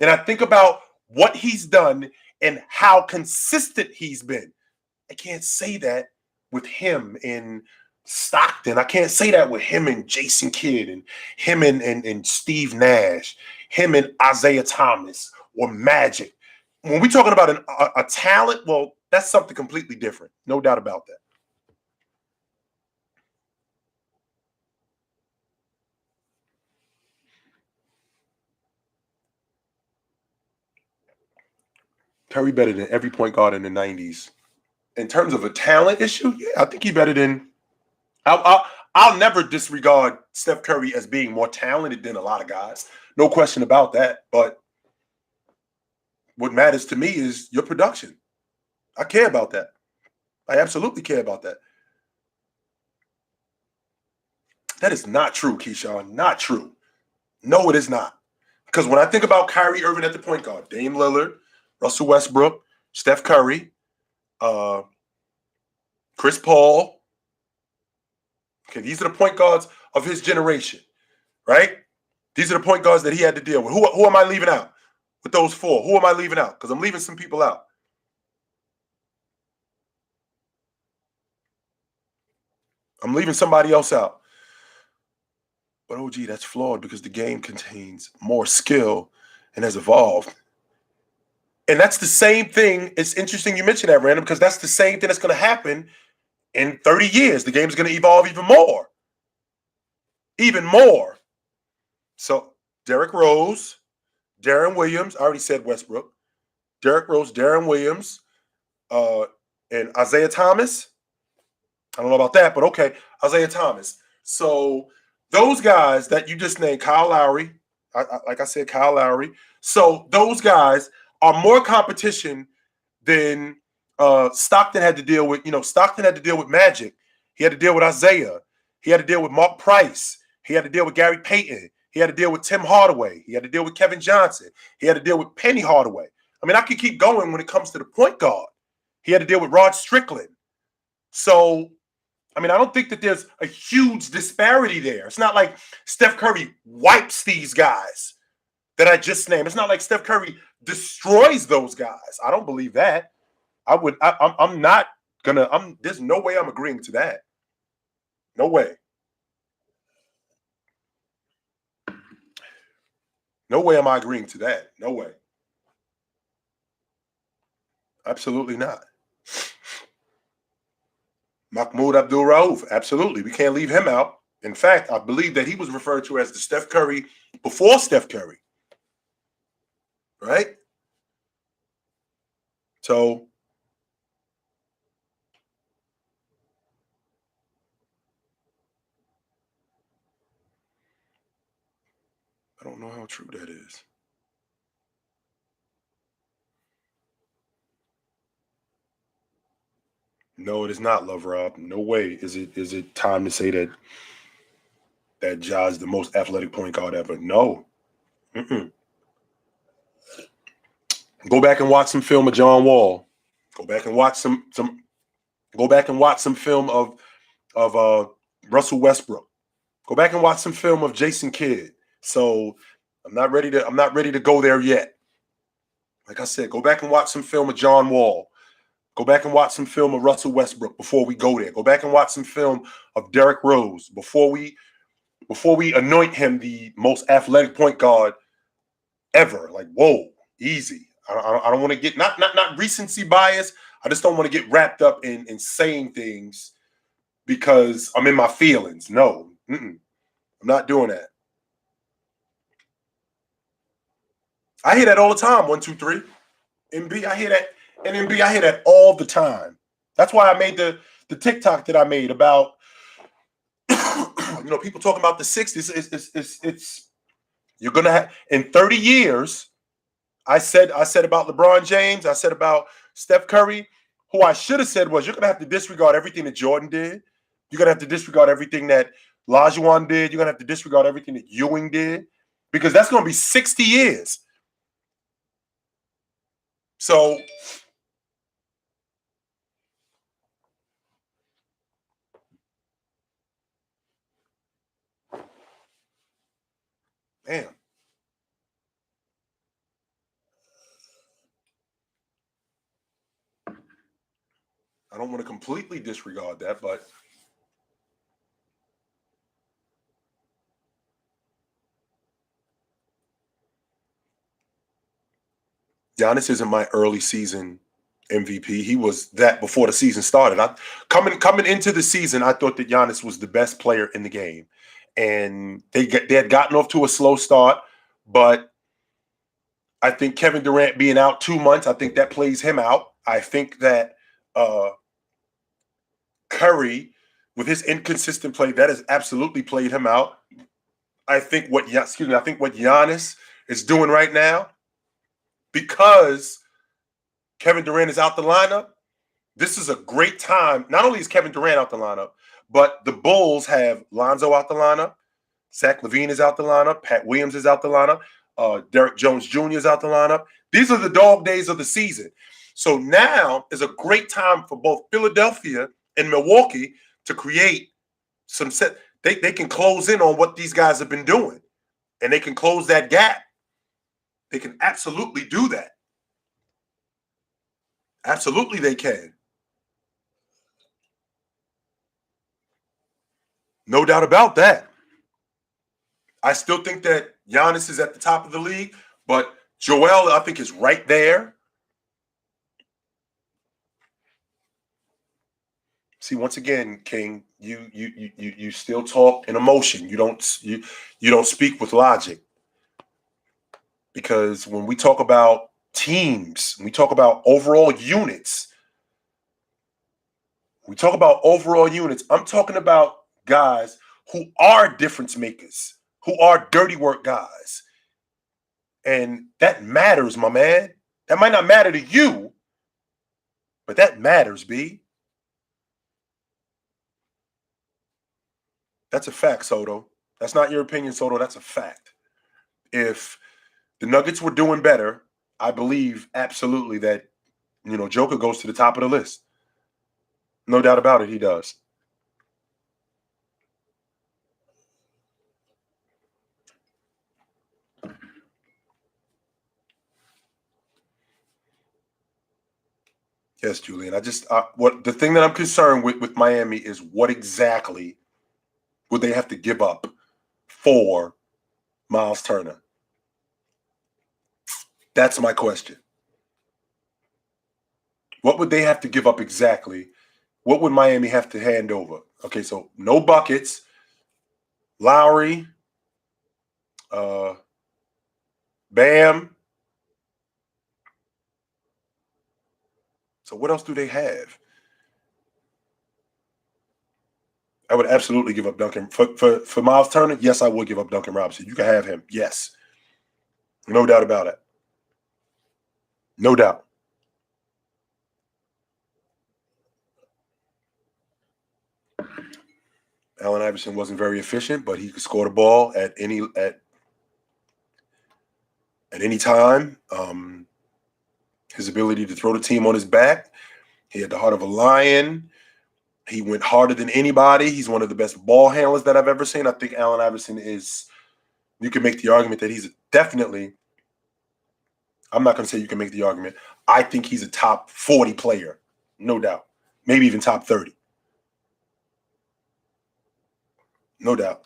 and I think about what he's done and how consistent he's been, I can't say that with him in Stockton. I can't say that with him and Jason Kidd, and him and Steve Nash, him and Isaiah Thomas or Magic. When we're talking about a talent, well, that's something completely different. No doubt about that. Curry better than every point guard in the 90s. In terms of a talent issue, yeah, I think he better than. I'll never disregard Steph Curry as being more talented than a lot of guys. No question about that. But what matters to me is your production. I care about that. I absolutely care about that. That is not true, Keyshawn. Not true. No, it is not. Because when I think about Kyrie Irving at the point guard, Dame Lillard, Russell Westbrook, Steph Curry, Chris Paul. Okay, these are the point guards of his generation, right? These are the point guards that he had to deal with. Who am I leaving out with those four? Who am I leaving out? Because I'm leaving some people out. I'm leaving somebody else out. But OG, that's flawed because the game contains more skill and has evolved. And that's the same thing. It's interesting you mentioned that, Random, because that's the same thing that's going to happen in 30 years. The game's going to evolve even more. Even more. So Derrick Rose, Deron Williams, I already said Westbrook, Derrick Rose, Deron Williams, and Isaiah Thomas. I don't know about that, but okay, Isaiah Thomas. So those guys that you just named, Kyle Lowry, like I said, Kyle Lowry. So those guys are more competition than Stockton had to deal with. Stockton had to deal with Magic. He had to deal with Isaiah. He had to deal with Mark Price. He had to deal with Gary Payton. He He had to deal with Tim Hardaway. He had to deal with Kevin Johnson. He had to deal with Penny Hardaway. I mean, I could keep going when it comes to the point guard. He had to deal with Rod Strickland. So, I mean, I don't think that there's a huge disparity there. It's not like Steph Curry wipes these guys that I just named. It's not like Steph Curry destroys those guys. I don't believe that. I'm not gonna. There's no way I'm agreeing to that. No way. No way am I agreeing to that. No way. Absolutely not. Mahmoud Abdul Rauf, absolutely. We can't leave him out. In fact, I believe that he was referred to as the Steph Curry before Steph Curry. Right? So, I don't know how true that is. No, it is not, Love Rob. No way is it time to say that Ja is the most athletic point guard ever. No. Mm-mm. Go back and watch some film of John Wall. Go back and watch some go back and watch some film of Russell Westbrook. Go back and watch some film of Jason Kidd. So I'm not ready to go there yet. Like I said, go back and watch some film of John Wall. Go back and watch some film of Russell Westbrook before we go there. Go back and watch some film of Derrick Rose before we anoint him the most athletic point guard ever. Like, whoa, easy. I don't want to get not recency bias. I just don't want to get wrapped up in saying things because I'm in my feelings. No, I'm not doing that. I hear that all the time. 1, 2, 3. MB, I hear that. And MB, I hear that all the time. That's why I made the TikTok that I made about people talking about the 60s. It's you're gonna have in 30 years. I said about LeBron James. I said about Steph Curry. Who I should have said was you're gonna have to disregard everything that Jordan did. You're gonna have to disregard everything that Lajuan did. You're gonna have to disregard everything that Ewing did because that's gonna be 60 years. So damn. I don't want to completely disregard that, but Giannis isn't my early season MVP. He was that before the season started. Coming into the season, I thought that Giannis was the best player in the game, and they had gotten off to a slow start, but I think Kevin Durant being out 2 months, I think that plays him out. I think that uh, Curry, with his inconsistent play, that has absolutely played him out. I think what Giannis is doing right now, because Kevin Durant is out the lineup, this is a great time. Not only is Kevin Durant out the lineup, but the Bulls have Lonzo out the lineup, Zach LaVine is out the lineup, Pat Williams is out the lineup, Derek Jones Jr. is out the lineup. These are the dog days of the season. So now is a great time for both Philadelphia and Milwaukee to create some set. They can close in on what these guys have been doing, and they can close that gap. They can absolutely do that. Absolutely, they can. No doubt about that. I still think that Giannis is at the top of the league, but Joel, I think, is right there. See, once again, King, you still talk in emotion. You don't speak with logic. Because when we talk about teams, we talk about overall units. I'm talking about guys who are difference makers, who are dirty work guys. And that matters, my man. That might not matter to you, but that matters, B. That's a fact, Soto. That's not your opinion, Soto. That's a fact. If the Nuggets were doing better, I believe absolutely that, Joker goes to the top of the list. No doubt about it, he does. Yes, Julian. What the thing that I'm concerned with Miami is what exactly would they have to give up for Miles Turner? That's my question. What would they have to give up exactly? What would Miami have to hand over? Okay, so no buckets, Lowry, uh, Bam. So what else do they have? I would absolutely give up Duncan for Miles Turner. Yes, I would give up Duncan Robinson. You can have him. Yes, no doubt about it. No doubt. Allen Iverson wasn't very efficient, but he could score the ball at any time. His ability to throw the team on his back. He had the heart of a lion. He went harder than anybody. He's one of the best ball handlers that I've ever seen. I think Allen Iverson is. You can make the argument that he's definitely. I'm not going to say you can make the argument. I think he's a top 40 player, no doubt. Maybe even top 30. No doubt.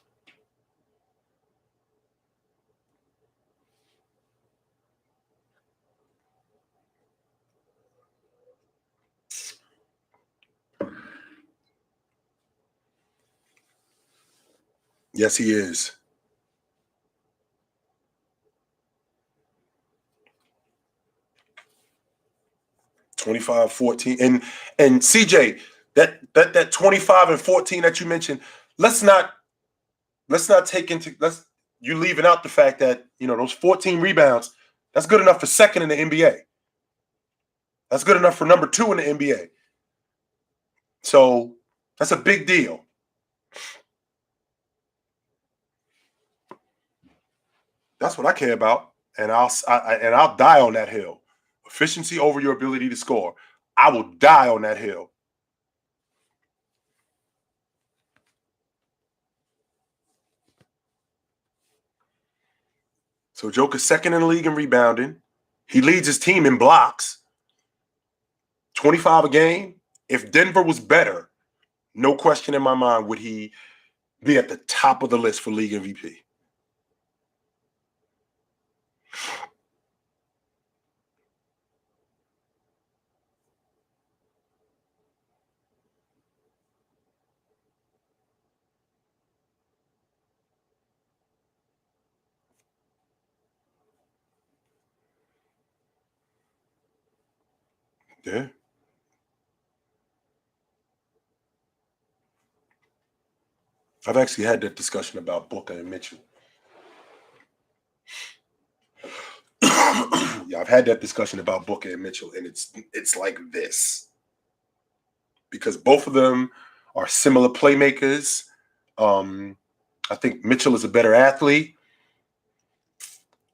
Yes, he is. $25-14. And CJ, that 25 and 14 that you mentioned, let's not take into you leaving out the fact that, those 14 rebounds, that's good enough for second in the NBA. That's good enough for number 2 in the NBA. So that's a big deal. That's what I care about, and I'll die on that hill. Efficiency over your ability to score. I will die on that hill. So Joker's second in the league in rebounding. He leads his team in blocks. 25 a game. If Denver was better, no question in my mind would he be at the top of the list for league MVP. Yeah. I've actually had that discussion about Booker and Mitchell. Yeah, I've had that discussion about Booker and Mitchell, and it's like this. Because both of them are similar playmakers. I think Mitchell is a better athlete.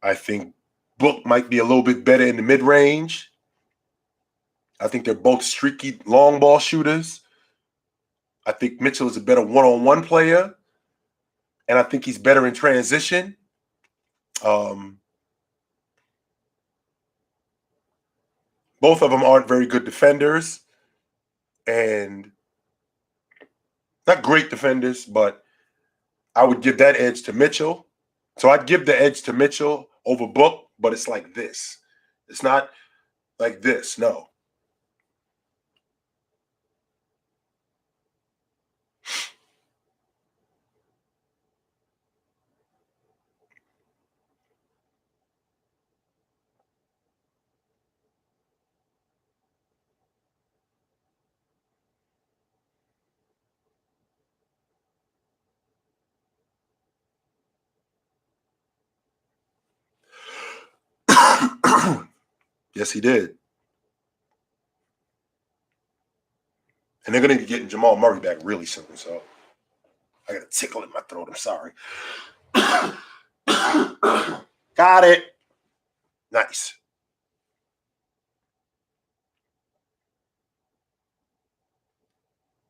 I think Book might be a little bit better in the mid-range. I think they're both streaky long ball shooters. I think Mitchell is a better one-on-one player, and I think he's better in transition. Both of them aren't very good defenders, and not great defenders, but I would give that edge to Mitchell. So I'd give the edge to Mitchell over Book, but it's like this. It's not like this, no. Yes, he did. And they're going to be getting Jamal Murray back really soon. So I got a tickle in my throat. I'm sorry. Got it. Nice.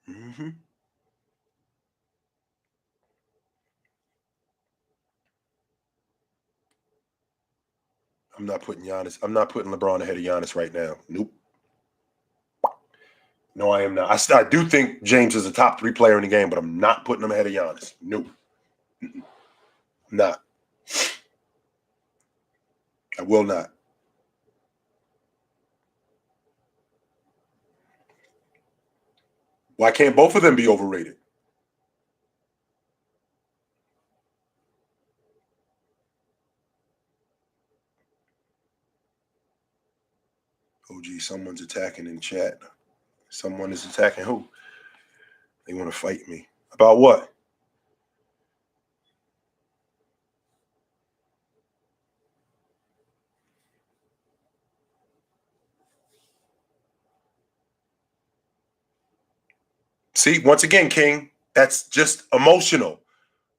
Mm-hmm. I'm not putting LeBron ahead of Giannis right now. Nope. No, I am not. I do think James is a top 3 player in the game, but I'm not putting him ahead of Giannis. Nope. I'm not. I will not. Why can't both of them be overrated? Oh, gee, someone's attacking in chat. Someone is attacking who? They want to fight me. About what? See, once again, King, that's just emotional.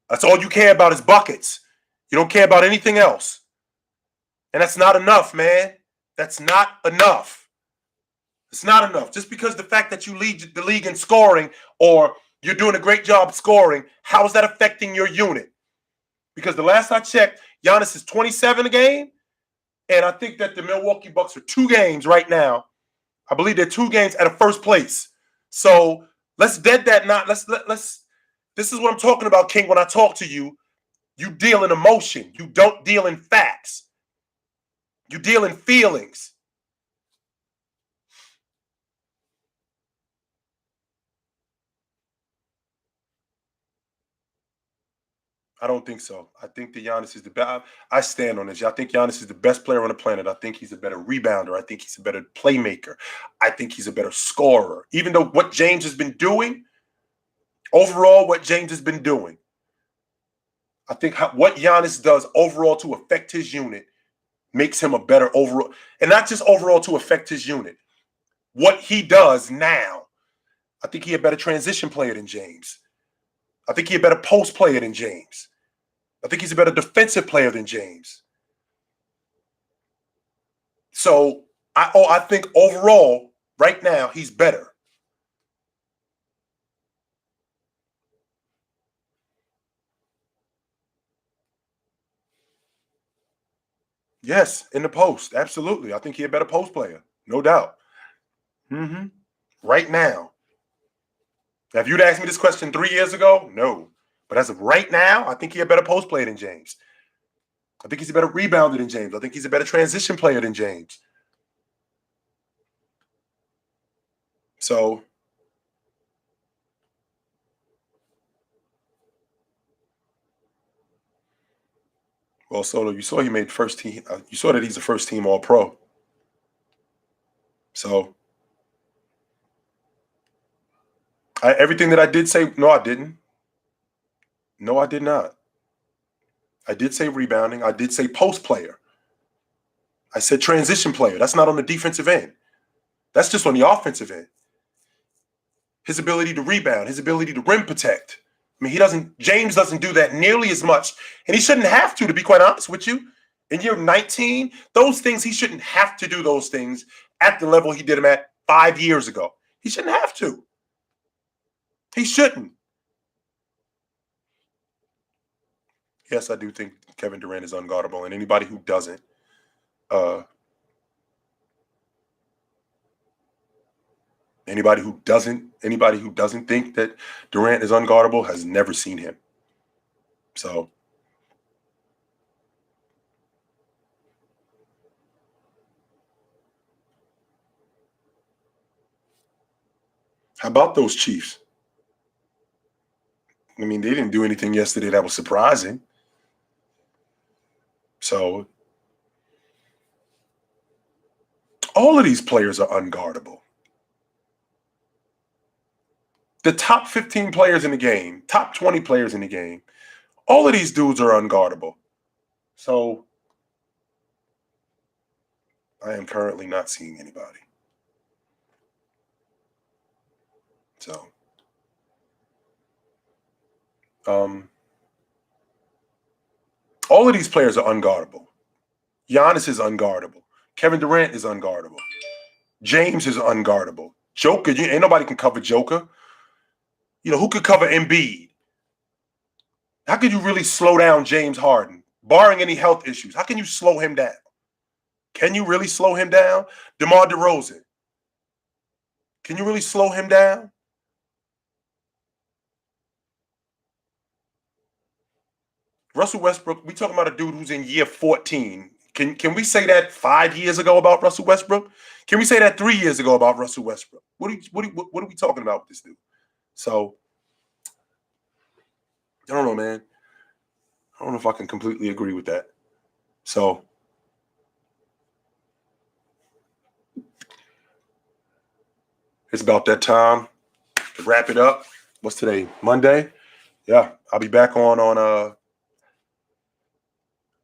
That's all you care about is buckets. You don't care about anything else. And that's not enough, man. That's not enough. It's not enough. Just because the fact that you lead the league in scoring or you're doing a great job scoring, how is that affecting your unit? Because the last I checked, Giannis is 27 a game, and I think that the Milwaukee Bucks are 2 games right now. I believe they're 2 games out of first place. So let's dead that not. Let's. This is what I'm talking about, King. When I talk to you, you deal in emotion. You don't deal in facts. You deal in feelings. I don't think so. I think that Giannis is the best. I stand on this. I think Giannis is the best player on the planet. I think he's a better rebounder. I think he's a better playmaker. I think he's a better scorer. Even though what James has been doing, overall, what James has been doing, I think what Giannis does overall to affect his unit makes him a better overall, and not just overall to affect his unit. What he does now, I think he's a better transition player than James. I think he's a better post player than James. I think he's a better defensive player than James. So I think overall, right now, he's better. Yes, in the post, absolutely. I think he's a better post player, no doubt. Mm-hmm. Right now. Now, if you'd asked me this question 3 years ago, no. But as of right now, I think he's a better post player than James. I think he's a better rebounder than James. I think he's a better transition player than James. So, well, Solo, you saw he made first team. You saw that he's a first team All Pro. So, everything that I did say, no, I didn't. No, I did not. I did say rebounding. I did say post player. I said transition player. That's not on the defensive end. That's just on the offensive end. His ability to rebound, his ability to rim protect. I mean, James doesn't do that nearly as much. And he shouldn't have to be quite honest with you. In year 19, those things, he shouldn't have to do those things at the level he did them at 5 years ago. He shouldn't have to. He shouldn't. Yes, I do think Kevin Durant is unguardable. And anybody who doesn't, uh, anybody who doesn't think that Durant is unguardable has never seen him. So how about those Chiefs? I mean, they didn't do anything yesterday that was surprising. So all of these players are unguardable. The top 15 players in the game, top 20 players in the game, all of these dudes are unguardable. So I am currently not seeing anybody. So All of these players are unguardable. Giannis is unguardable. Kevin Durant is unguardable. James is unguardable. Joker, ain't nobody can cover Joker. You know, who could cover Embiid? How could you really slow down James Harden? Barring any health issues, how can you slow him down? Can you really slow him down? DeMar DeRozan. Can you really slow him down? Russell Westbrook, we talking about a dude who's in year 14. Can we say that 5 years ago about Russell Westbrook? Can we say that 3 years ago about Russell Westbrook? What are we talking about with this dude? So, I don't know, man. I don't know if I can completely agree with that. So, it's about that time to wrap it up. What's today? Monday? Yeah, I'll be back on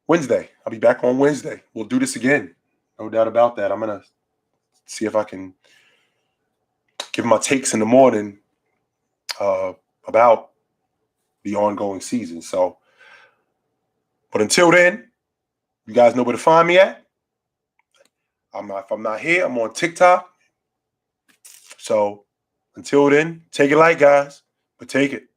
Wednesday. I'll be back on Wednesday. We'll do this again. No doubt about that. I'm going to see if I can give my takes in the morning about the ongoing season. So, but until then, you guys know where to find me at. If I'm not here, I'm on TikTok. So until then, take it light, guys, but take it.